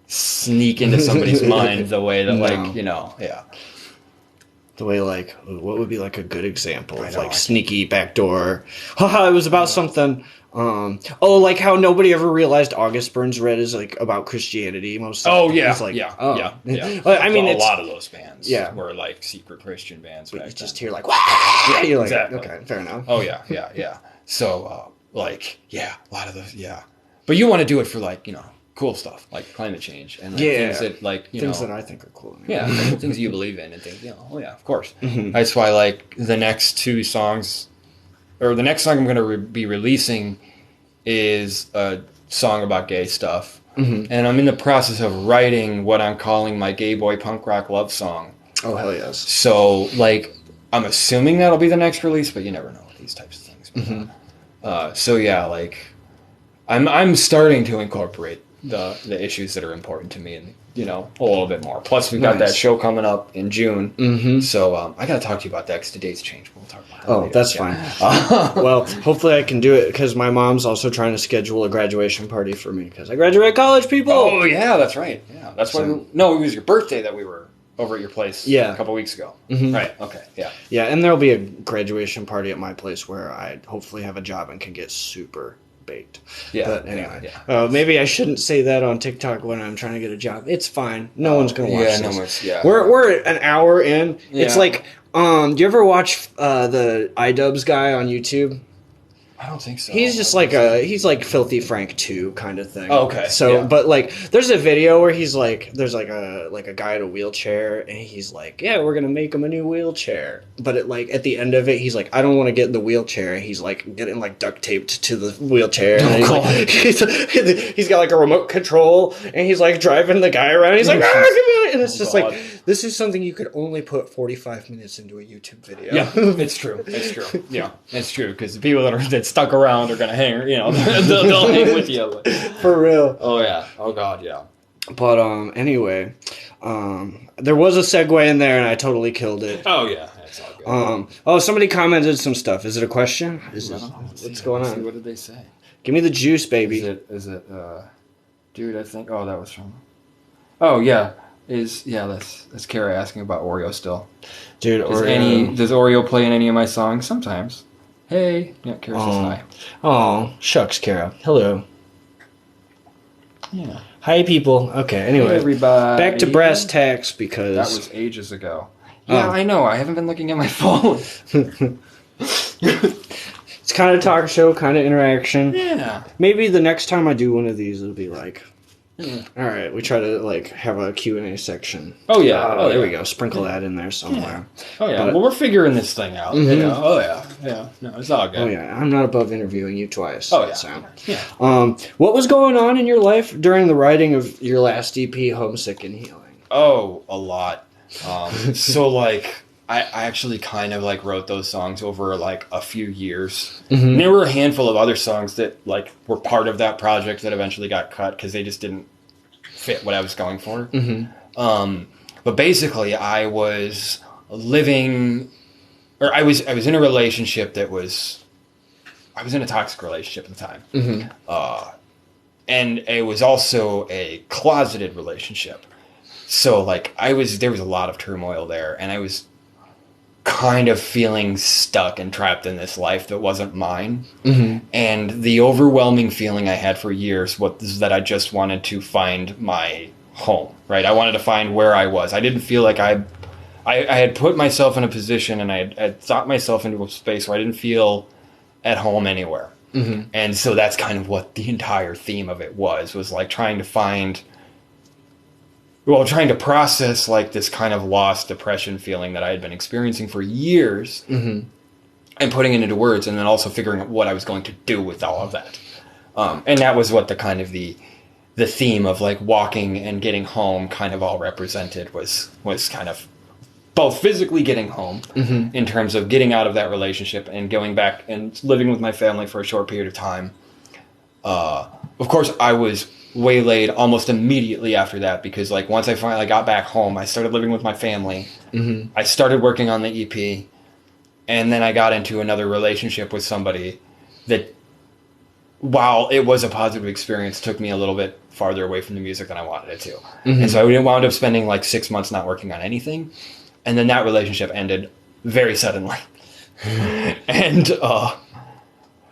sneak into somebody's mind the way that No. like, you know, yeah. The way, like, what would be like a good example of know, like I sneaky backdoor? Haha, it was about something. Like how nobody ever realized August Burns Red is like about Christianity. Most. Oh yeah, It's like, yeah, oh. yeah, yeah. Well, I mean, a it's, lot of those bands Yeah. were like secret Christian bands. But Back you just then. hear like, Wah! You're like, exactly. okay, fair enough. Oh yeah, yeah, yeah. So like, yeah, a lot of those, yeah. But you want to do it for like, you know, cool stuff like climate change and like, things that like things that I think are cool. Yeah, things you believe in and things, you know. Oh yeah, of course. Mm-hmm. That's why like the next two songs, or the next song I'm going to be releasing, is a song about gay stuff, Mm-hmm. and I'm in the process of writing what I'm calling my gay boy punk rock love song. Oh hell yes. So like, I'm assuming that'll be the next release, but you never know with these types of things. Mm-hmm. So yeah, like, I'm starting to incorporate the issues that are important to me, and you know, a little bit more. Plus, we've got that show coming up in June. Mm-hmm. So I got to talk to you about that because the dates change. We'll talk about that. Oh, later. that's fine. Well, hopefully I can do it because my mom's also trying to schedule a graduation party for me because I graduate college, people. Oh yeah, that's right. Yeah, that's why. No, it was your birthday that we were over at your place. Yeah. A couple weeks ago. Mm-hmm. Right. Okay. Yeah. Yeah, and there'll be a graduation party at my place where I hopefully have a job and can get super baked. Yeah. But anyway, yeah. Maybe I shouldn't say that on TikTok when I'm trying to get a job. It's fine. No one's gonna watch Yeah. this. No one's. Yeah. We're an hour in. It's Yeah. like, do you ever watch the iDubbbz guy on YouTube? I don't think so. He's just he's like Filthy Frank 2 kind of thing. Oh, okay. So, Yeah. but like, there's a video where he's like, there's like a guy in a wheelchair, and he's like, yeah, we're gonna make him a new wheelchair. But at the end of it, he's like, I don't want to get in the wheelchair. He's like getting like duct taped to the wheelchair. And he's, like, he's got like a remote control, and he's like driving the guy around. He's like, give me it. And it's just God. like, this is something you could only put 45 minutes into a YouTube video. Yeah, it's true. It's true. Yeah, it's true because the people that stuck around are gonna hang. You know, they'll hang with you. For real. Oh yeah. Oh god. Yeah. But anyway, there was a segue in there, and I totally killed it. Oh yeah. That's all good. Somebody commented some stuff. Is it a question? What's going on? What did they say? Give me the juice, baby. Is it? Dude, I think. Oh, that was from. Oh yeah. That's Kara asking about Oreo still. Dude, Does Oreo play in any of my songs? Sometimes. Hey. Yeah, Kara says hi. Oh, shucks, Kara. Hello. Yeah. Hi, people. Okay, anyway. Hey, everybody. Back to brass tacks because... That was ages ago. Yeah, I know. I haven't been looking at my phone. It's kind of talk show, kind of interaction. Yeah. Maybe the next time I do one of these, it'll be like... All right, we try to like have a Q&A section. Oh yeah. There we go. Sprinkle that in there somewhere. Oh yeah. But- Well, we're figuring this thing out. Mhm. You know? Oh yeah. Yeah. No, it's all good. Oh yeah, I'm not above interviewing you twice. Oh yeah. So. Yeah. What was going on in your life during the writing of your last EP, Homesick and Healing? Oh, a lot. So like, I actually kind of like wrote those songs over like a few years. Mm-hmm. And there were a handful of other songs that like were part of that project that eventually got cut because they just didn't fit what I was going for. Mm-hmm. But basically, I was living, or I was in a relationship I was in a toxic relationship at the time. Mm-hmm. And it was also a closeted relationship. So like there was a lot of turmoil there, and I was kind of feeling stuck and trapped in this life that wasn't mine. Mm-hmm. And the overwhelming feeling I had for years was that I just wanted to find my home, right? I wanted to find where I was. I didn't feel like I had put myself in a position, and I had thought myself into a space where I didn't feel at home anywhere. Mm-hmm. And so that's kind of what the entire theme of it was like trying to process like this kind of lost depression feeling that I had been experiencing for years, Mm-hmm. and putting it into words, and then also figuring out what I was going to do with all of that. And that was what the kind of the theme of like walking and getting home kind of all represented was kind of both physically getting home Mm-hmm. in terms of getting out of that relationship and going back and living with my family for a short period of time. Of course, I was waylaid almost immediately after that because like once I finally got back home, I started living with my family. Mm-hmm. I started working on the EP, and then I got into another relationship with somebody that while it was a positive experience, took me a little bit farther away from the music than I wanted it to. And so I wound up spending like 6 months not working on anything. And then that relationship ended very suddenly. And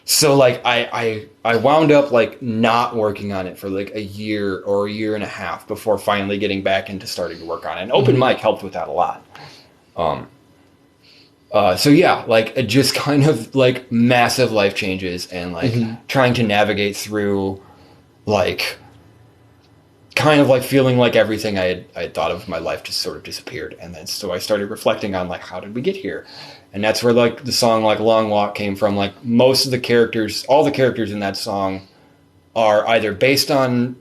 so like I wound up like not working on it for like a year or a year and a half before finally getting back into starting to work on it. And open mic helped with that a lot. So yeah, like it just kind of like massive life changes and like trying to navigate through like kind of like feeling like everything I had thought of my life just sort of disappeared. And then so I started reflecting on like, how did we get here? And that's where like the song like Long Walk came from. Like most of the characters, all the characters in that song are either based on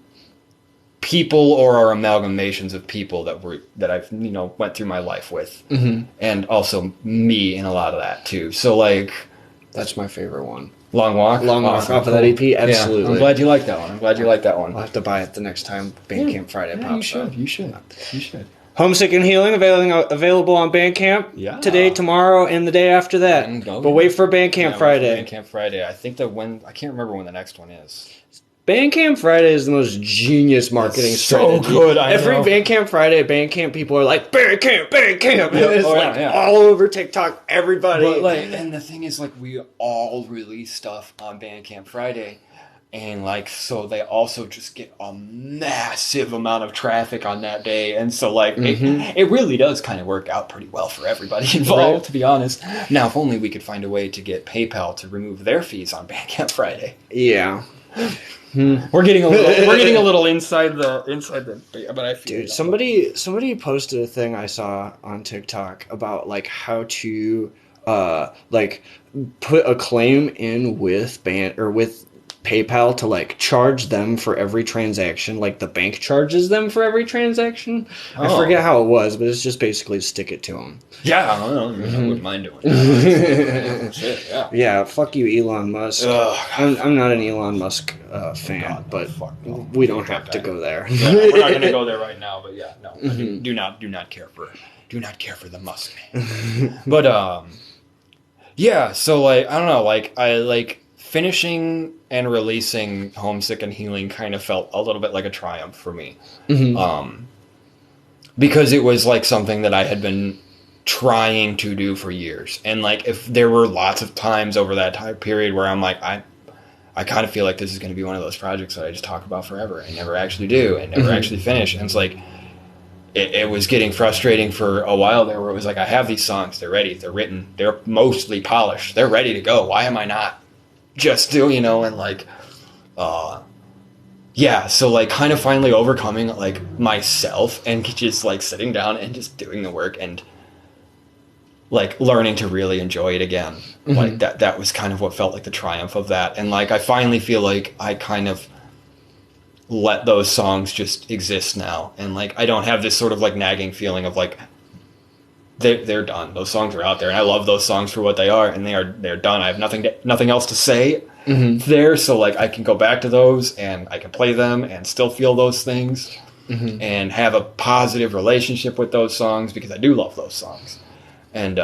people or are amalgamations of people that I've, you know, went through my life with. And also me in a lot of that too. So like, that's my favorite one. Long Walk? Long Walk off of that EP, absolutely. Yeah, I'm glad you like that one. I'll have to buy it the next time Bandcamp Friday pops up. You should. Homesick and Healing available on Bandcamp today, tomorrow, and the day after that. But wait for Bandcamp Friday. Bandcamp Friday. I think I can't remember when the next one is. Bandcamp Friday is the most genius marketing strategy. So good, I Every know. Bandcamp Friday, Bandcamp people are like, Bandcamp! And it's all over TikTok, everybody. But like, and the thing is, like, we all release stuff on Bandcamp Friday. And like, so they also just get a massive amount of traffic on that day. And so like, it really does kind of work out pretty well for everybody involved, to be honest. Now, if only we could find a way to get PayPal to remove their fees on Bandcamp Friday. Yeah. We're getting a little inside the but I feel dude, somebody posted a thing I saw on TikTok about like how to like put a claim in with PayPal to like charge them for every transaction, like the bank charges them for every transaction. I forget how it was, but it's just basically stick it to them. Yeah, I wouldn't mind doing that. Shit, yeah. Yeah, fuck you, Elon Musk. I'm not an Elon Musk fan, but we don't have to go there. Yeah, we're not going to go there right now, but yeah, no, do not care for the Musk man. But yeah, so like I don't know, like I like finishing and releasing Homesick and Healing kind of felt a little bit like a triumph for me. Because it was like something that I had been trying to do for years. And like, if there were lots of times over that time period where I'm like, I kind of feel like this is going to be one of those projects that I just talk about forever and never actually do and never actually finish. And it's like, it was getting frustrating for a while there where it was like, I have these songs, they're ready, they're written, they're mostly polished, they're ready to go. Why am I not just do, you know? And like, yeah, so like kind of finally overcoming like myself and just like sitting down and just doing the work and like learning to really enjoy it again. Like that was kind of what felt like the triumph of that. And like, I finally feel like I kind of let those songs just exist now. And like, I don't have this sort of like nagging feeling of like, they're done. Those songs are out there, and I love those songs for what they are, and they're done. I have nothing else to say there, so like I can go back to those, and I can play them, and still feel those things, and have a positive relationship with those songs because I do love those songs, and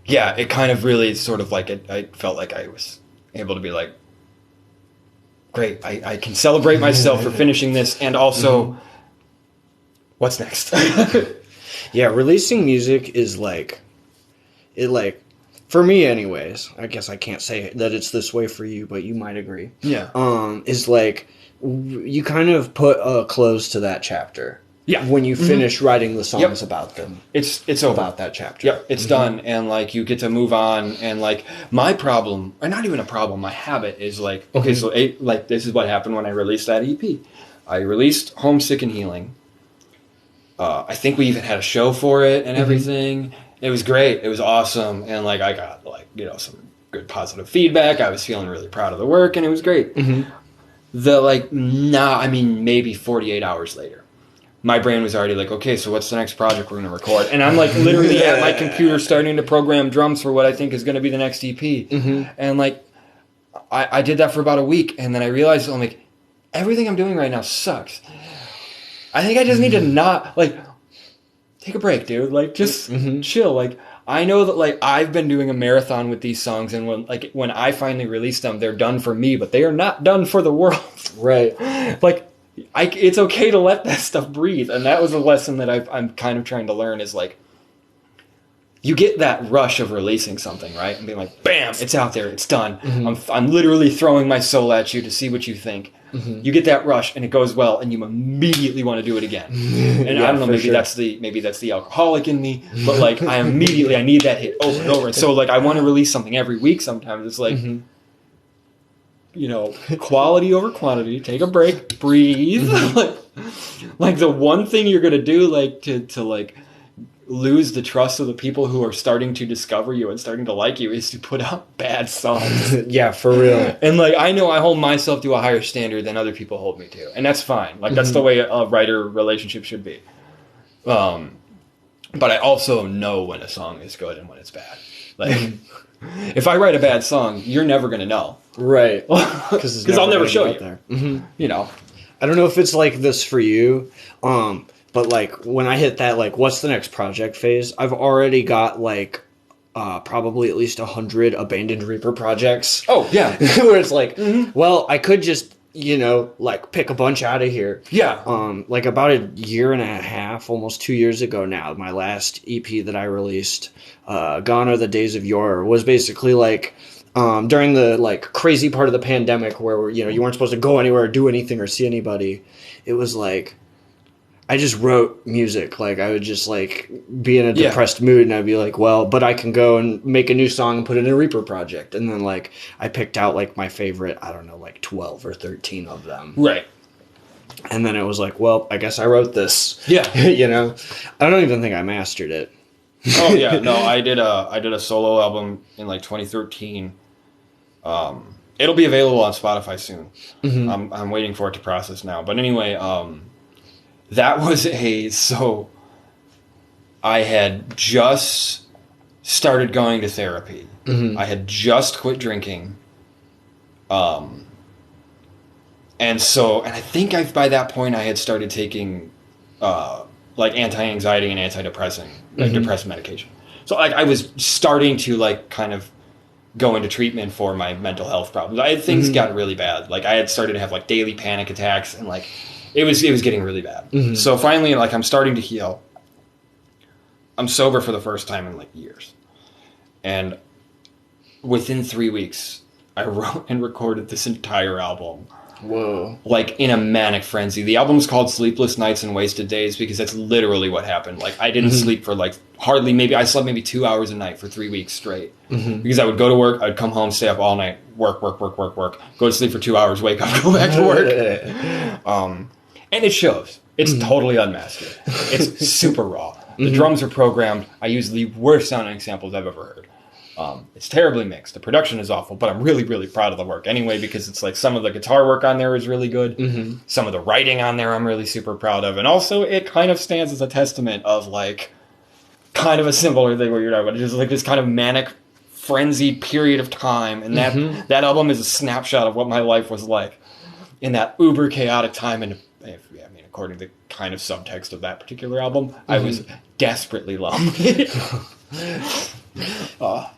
yeah, it kind of really sort of like I felt like I was able to be like, great, I can celebrate myself for finishing this, and also, what's next? Yeah, releasing music is like, for me anyways, I guess I can't say that it's this way for you, but you might agree. Yeah. Is like, you kind of put a close to that chapter. Yeah. When you finish writing the songs about them. It's over. About that chapter. Yep, it's done, and like you get to move on, and like my problem, or not even a problem, my habit is like, okay, so like this is what happened when I released that EP. I released Homesick and Healing. I think we even had a show for it and everything. It was great. It was awesome. And like, I got like, you know, some good positive feedback. I was feeling really proud of the work and it was great. The like, maybe 48 hours later, my brain was already like, okay, so what's the next project we're going to record? And I'm like literally at my computer starting to program drums for what I think is going to be the next EP. And like, I did that for about a week. And then I realized, I'm like, everything I'm doing right now sucks. I think I just need to not, like, take a break, dude. Like, just chill. Like, I know that like I've been doing a marathon with these songs, and when I finally release them, they're done for me, but they are not done for the world. Right. Like it's okay to let that stuff breathe, and that was a lesson that I'm kind of trying to learn. Is like you get that rush of releasing something, right, and being like, bam, it's out there, it's done. I'm literally throwing my soul at you to see what you think. You get that rush, and it goes well, and you immediately want to do it again. And I don't know, maybe that's the alcoholic in me, but like I need that hit over and over. And so like I want to release something every week. Sometimes it's like, quality over quantity. Take a break, breathe. like the one thing you're gonna do, like to like lose the trust of the people who are starting to discover you and starting to like you, is to put out bad songs. Yeah, for real. And like I know I hold myself to a higher standard than other people hold me to, and that's fine. Like that's the way a writer relationship should be. But I also know when a song is good and when it's bad. Like if I write a bad song, you're never gonna know, right? Because I'll never show you. There. I don't know if it's like this for you. But like when I hit that, like, what's the next project phase? I've already got like probably at least 100 Abandoned Reaper projects. Oh yeah, where it's like, well, I could just like pick a bunch out of here. Yeah. Like about a year and a half, almost 2 years ago now, my last EP that I released, "Gone Are the Days of Yore," was basically like during the like crazy part of the pandemic where you weren't supposed to go anywhere, or do anything, or see anybody. It was like, I just wrote music. Like I would just like be in a depressed mood, and I'd be like, well, but I can go and make a new song and put it in a Reaper project. And then like I picked out like my favorite, I don't know, like 12 or 13 of them. Right. And then it was like, well, I guess I wrote this. Yeah. I don't even think I mastered it. Oh yeah, no, I did a solo album in like 2013. It'll be available on Spotify soon. I'm waiting for it to process now. But anyway, that was I had just started going to therapy. I had just quit drinking. And I think by that point I had started taking like anti-anxiety and antidepressant, like depressant medication. So like I was starting to like kind of go into treatment for my mental health problems. Things got really bad. Like I had started to have like daily panic attacks, and like it was getting really bad. So finally, like I'm starting to heal. I'm sober for the first time in like years. And within 3 weeks, I wrote and recorded this entire album. Whoa. Like in a manic frenzy. The album's called Sleepless Nights and Wasted Days because that's literally what happened. Like I didn't sleep for like I slept maybe 2 hours a night for 3 weeks straight. Because I would go to work, I'd come home, stay up all night, work, go to sleep for 2 hours, wake up, go back to work. And it shows. It's totally unmastered. It's super raw. The drums are programmed. I use the worst sounding samples I've ever heard. It's terribly mixed. The production is awful, but I'm really, really proud of the work anyway, because it's like some of the guitar work on there is really good. Some of the writing on there I'm really super proud of. And also it kind of stands as a testament of like kind of a similar thing where you're talking about. It's just like this kind of manic frenzied period of time. And that album is a snapshot of what my life was like in that uber chaotic time. And according to the kind of subtext of that particular album, I was desperately lonely.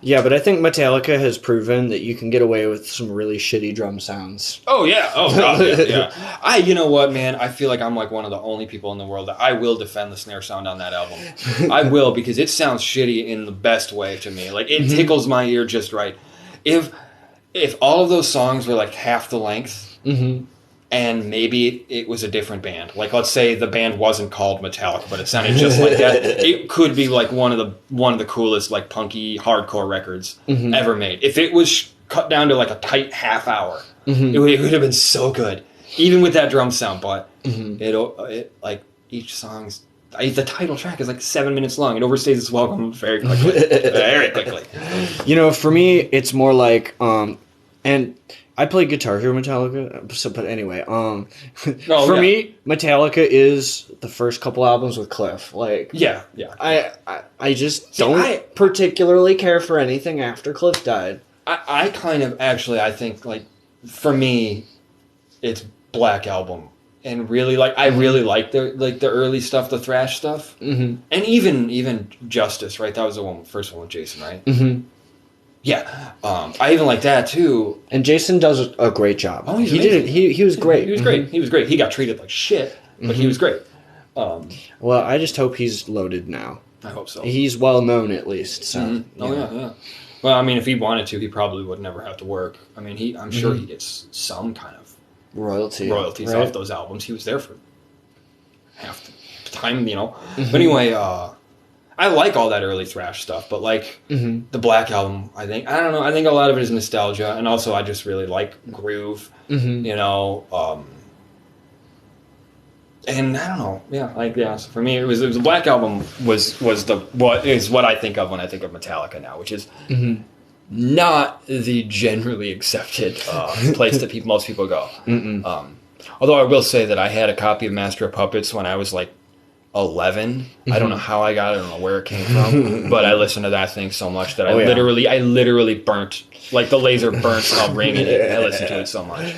Yeah, but I think Metallica has proven that you can get away with some really shitty drum sounds. Oh yeah, God, yeah. You know what, man? I feel like I'm like one of the only people in the world that I will defend the snare sound on that album. I will, because it sounds shitty in the best way to me. Like it tickles my ear just right. If all of those songs were like half the length, and maybe it was a different band. Like, let's say the band wasn't called Metallica, but it sounded just like that. It could be like one of the coolest, like, punky hardcore records ever made. If it was cut down to like a tight half hour, it would have been so good, even with that drum sound. But it like each song's the title track is like 7 minutes long. It overstays its welcome very quickly. Very quickly. For me, it's more like and I play guitar here with Metallica, but anyway, for me, Metallica is the first couple albums with Cliff. Like, yeah. I just don't particularly care for anything after Cliff died. I kind of actually, I think, like, for me, it's Black Album and really like I really like the early stuff, the thrash stuff, and even Justice, right? That was the first one with Jason, right? Yeah, I even like that too. And Jason does a great job. Oh, he did it. He was great. He was great. He was great. He got treated like shit, but he was great. Well, I just hope he's loaded now. I hope so. He's well known at least. So. Oh yeah. Well, I mean, if he wanted to, he probably would never have to work. I mean, I'm sure he gets some kind of royalties off those albums. He was there for half the time, you know. But anyway, I like all that early thrash stuff, but like the Black Album, I don't know. I think a lot of it is nostalgia, and also I just really like groove, you know. And I don't know, So for me, it was the Black Album was what I think of when I think of Metallica now, which is not the generally accepted place that most people go. Although I will say that I had a copy of Master of Puppets when I was like 11. I don't know how I got it. I don't know where it came from, but I listened to that thing so much that I literally burnt, like the laser burnt while ringing it. I listened to it so much.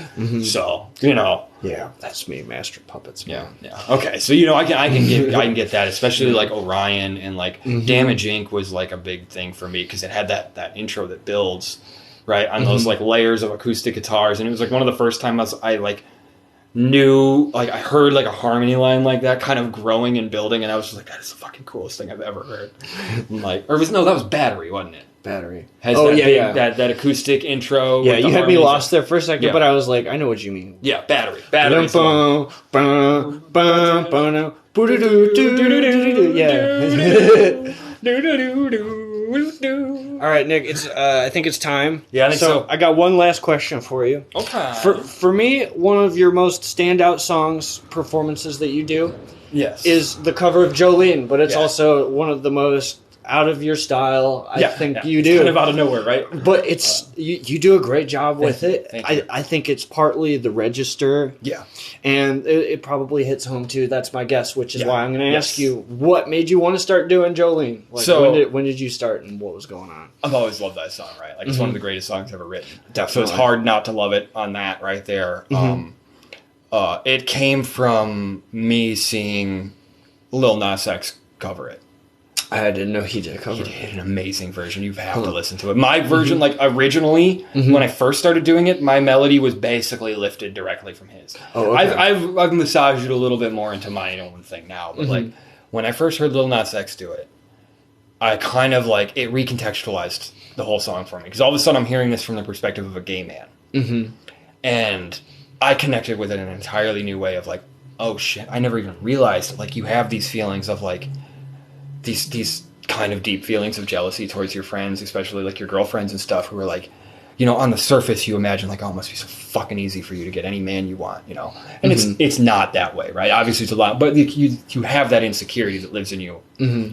So, you know. Yeah, that's me, Master of Puppets. Man. Yeah. Okay, so you know I can get that, especially like Orion and like Damage Inc. was like a big thing for me because it had that intro that builds right on those like layers of acoustic guitars, and it was like one of the first times I like knew, like I heard like a harmony line like that kind of growing and building, and I was just like, that is the fucking coolest thing I've ever heard. That was Battery, wasn't it? Battery. That acoustic intro. Yeah, you had me lost there for a second, but I was like, I know what you mean. Yeah, Battery. All right, Nick. I think it's time. Yeah, I think so. I got one last question for you. Okay. For me, one of your most standout performances that you do, is the cover of Jolene, but it's also one of the most out of your style, I think you do. It's kind of out of nowhere, right? But it's you do a great job with it. I think it's partly the register. Yeah. And it probably hits home too. That's my guess, which is why I'm going to ask you, what made you want to start doing Jolene? Like, so when did you start and what was going on? I've always loved that song, right? Like it's one of the greatest songs ever written. Definitely. So it's hard not to love it on that right there. It came from me seeing Lil Nas X cover it. I didn't know he did a cover. He did an amazing version. You have to listen to it. My version, like originally, when I first started doing it, my melody was basically lifted directly from his. Oh, okay. I've massaged it a little bit more into my own thing now. But like when I first heard Lil Nas X do it, I kind of like it recontextualized the whole song for me because all of a sudden I'm hearing this from the perspective of a gay man, and I connected with it in an entirely new way of like, oh shit, I never even realized like you have these feelings of like. These kind of deep feelings of jealousy towards your friends, especially like your girlfriends and stuff, who are like, you know, on the surface you imagine like, oh, it must be so fucking easy for you to get any man you want, you know, and it's not that way, right? Obviously it's a lot, but you have that insecurity that lives in you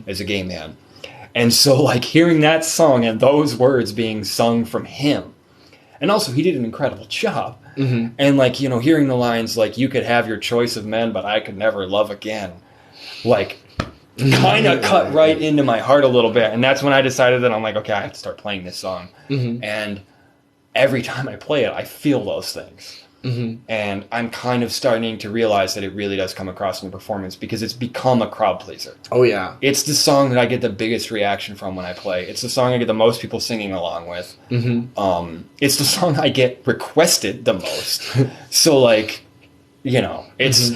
as a gay man, and so like hearing that song and those words being sung from him, and also he did an incredible job, and like, you know, hearing the lines like, you could have your choice of men, but I could never love again, like. Kind of cut right into my heart a little bit, and that's when I decided that I'm like, okay, I have to start playing this song. And every time I play it, I feel those things, and I'm kind of starting to realize that it really does come across in the performance because it's become a crowd pleaser. Oh yeah, it's the song that I get the biggest reaction from when I play. It's the song I get the most people singing along with. It's the song I get requested the most. So like. You know, it's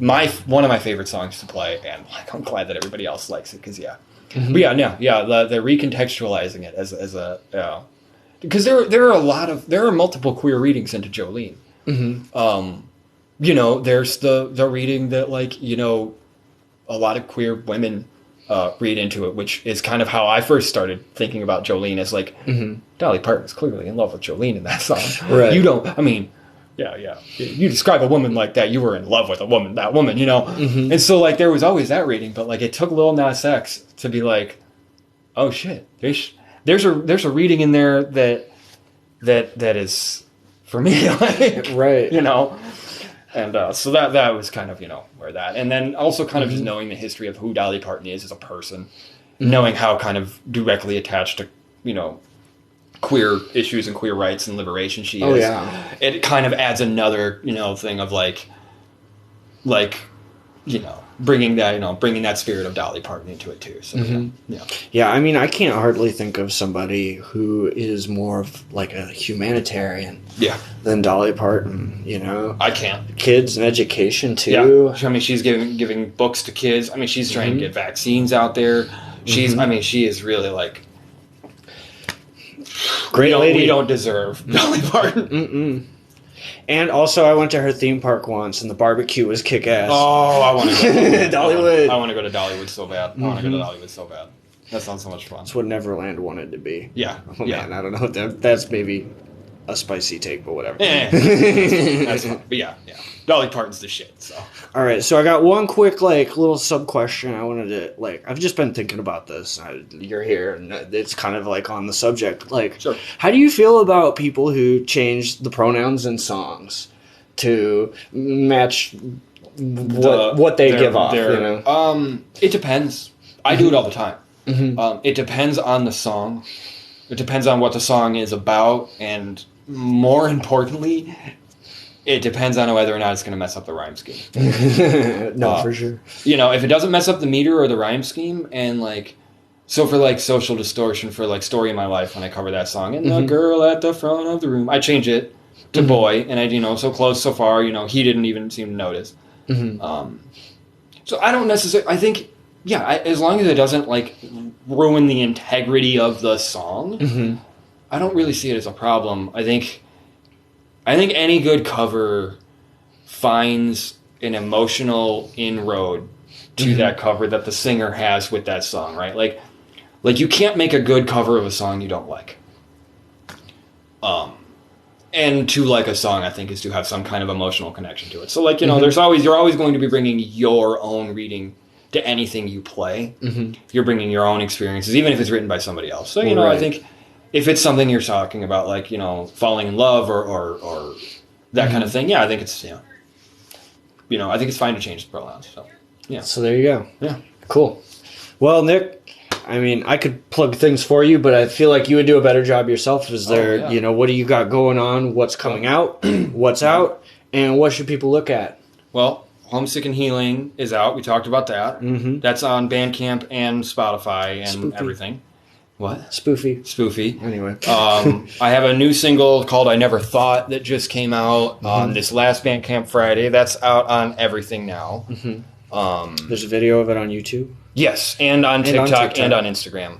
one of my favorite songs to play, and like I'm glad that everybody else likes it because but the recontextualizing it as a because there are multiple queer readings into Jolene. You know, there's the reading that like, you know, a lot of queer women read into it, which is kind of how I first started thinking about Jolene as like Dolly Parton was clearly in love with Jolene in that song. Right. Yeah. You describe a woman like that, you were in love with that woman, you know? And so, like, there was always that reading, but, like, it took Lil Nas X to be like, oh, shit, there's a reading in there that is for me, like, right, you know? And so that was kind of, you know, where that, and then also kind of just knowing the history of who Dolly Parton is as a person, knowing how kind of directly attached to, you know, queer issues and queer rights and liberation she is. It kind of adds another, you know, thing of like, like, bringing that spirit of Dolly Parton into it too. So Yeah, I mean, I can't hardly think of somebody who is more of like a humanitarian than Dolly Parton, I can't. Kids and education too. Yeah. I mean, she's giving books to kids. I mean, she's trying to get vaccines out there. She is really like great lady. We don't deserve Dolly Parton. And also, I went to her theme park once, and the barbecue was kick-ass. Oh, I want to go to Dollywood. I want to go to Dollywood so bad. I want to go to Dollywood so bad. That sounds so much fun. That's what Neverland wanted to be. Yeah. Oh, man, I don't know. That's maybe a spicy take, but whatever. That's fun. But yeah. Dolly Parton's the shit, so. All right, so I got one quick, little sub-question. I wanted to, I've just been thinking about this. You're here, and it's kind of, on the subject. Sure. How do you feel about people who change the pronouns in songs to match what they give off, It depends. I do it all the time. It depends on the song. It depends on what the song is about, and more importantly, it depends on whether or not it's going to mess up the rhyme scheme. No, for sure. If it doesn't mess up the meter or the rhyme scheme, and so for Social Distortion, for Story of My Life, when I cover that song, and the girl at the front of the room, I change it to boy, and I, so close so far, he didn't even seem to notice. So I don't necessarily, I think, as long as it doesn't ruin the integrity of the song, I don't really see it as a problem. I think any good cover finds an emotional inroad to that cover that the singer has with that song, right? Like you can't make a good cover of a song you don't like. And to like a song, I think, is to have some kind of emotional connection to it. So you're always going to be bringing your own reading to anything you play. You're bringing your own experiences, even if it's written by somebody else. So, right. I think if it's something you're talking about, falling in love or that kind of thing, I think it's, I think it's fine to change the pronouns. So, yeah. So there you go. Yeah. Cool. Well, Nick, I mean, I could plug things for you, but I feel like you would do a better job yourself. Is there, what do you got going on? What's coming out? What's out? And what should people look at? Well, Homesick and Healing is out. We talked about that. That's on Bandcamp and Spotify and everything. What? Spoofy. Anyway. I have a new single called I Never Thought that just came out on this last Bandcamp Friday. That's out on everything now. There's a video of it on YouTube? Yes, and on TikTok and on Instagram.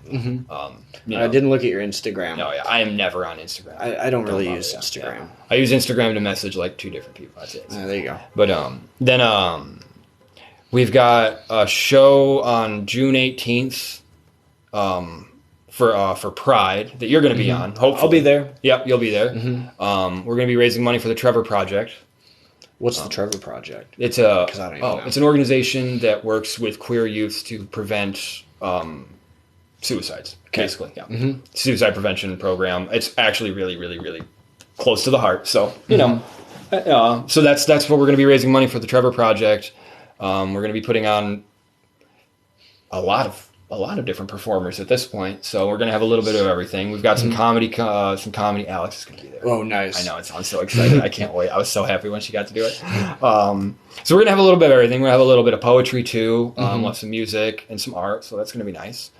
I didn't look at your Instagram. No, I am never on Instagram. I don't really use Instagram. Yeah. I use Instagram to message 2 different people. That's it. There you go. But then we've got a show on June 18th for Pride that you're going to be on. Hopefully, I'll be there. Yep, you'll be there. We're going to be raising money for the Trevor Project. What's the Trevor Project? It's it's an organization that works with queer youth to prevent suicides. Basically, suicide prevention program. It's actually really, really, really close to the heart. So so that's what we're going to be raising money for the Trevor Project. We're going to be putting on a lot of different performers at this point. So we're going to have a little bit of everything. We've got some comedy. Alex is going to be there. Oh, nice. I know. It sounds so excited. I can't wait. I was so happy when she got to do it. So we're going to have a little bit of everything. We're going to have a little bit of poetry too. Some music and some art. So that's going to be nice.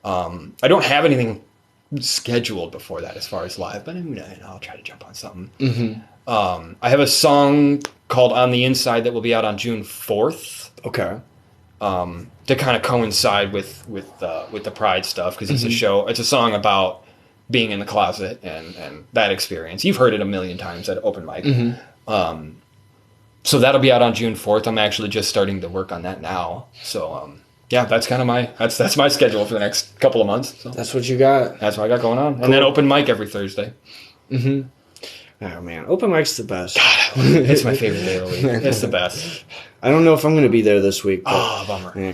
I don't have anything scheduled before that as far as live, but I'll try to jump on something. I have a song called On the Inside that will be out on June 4th. Okay. To kind of coincide with the Pride stuff, because it's a song about being in the closet and that experience. You've heard it a million times at open mic. So that'll be out on June 4th. I'm actually just starting to work on that now. So that's kind of that's my schedule for the next couple of months. So that's what you got. That's what I got going on. Cool. And then open mic every Thursday. Oh man, open mic's the best. God, it's my favorite day of the week. It's the best. I don't know if I'm going to be there this week. But, bummer. Yeah,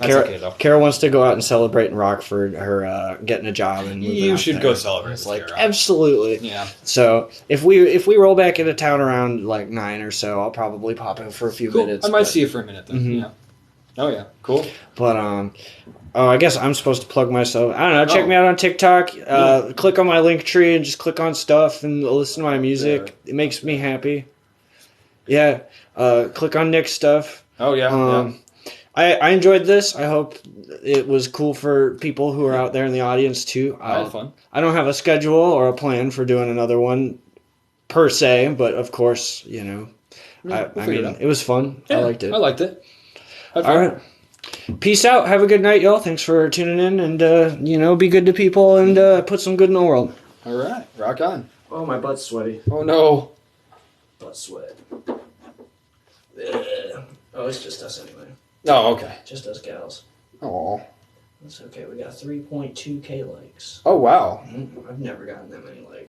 Kara wants to go out and celebrate in Rockford, her getting a job and moving you out should there. Go celebrate. Absolutely. Yeah. So if we roll back into town around 9 or so, I'll probably pop in for a few minutes. I might see you for a minute then. Yeah. Oh yeah, cool. But I guess I'm supposed to plug myself. I don't know. Check me out on TikTok. Click on my link tree and just click on stuff and listen to my music. It makes me happy. Yeah. Click on Nick's stuff. Oh yeah. I enjoyed this. I hope it was cool for people who are out there in the audience too. I had fun. I don't have a schedule or a plan for doing another one per se, but of course, you know, Yeah, we'll figure it out. it was fun. Yeah, I liked it. I liked it. Had All fun. right. Peace out. Have a good night, y'all. Thanks for tuning in, and you know, be good to people and put some good in the world. All right, rock on. Oh, my butt's sweaty. Oh no. Butt sweat. Ugh. Oh, it's just us anyway. Oh, okay. Just us gals. Oh. That's okay. We got 3.2K likes. Oh wow. I've never gotten that many likes.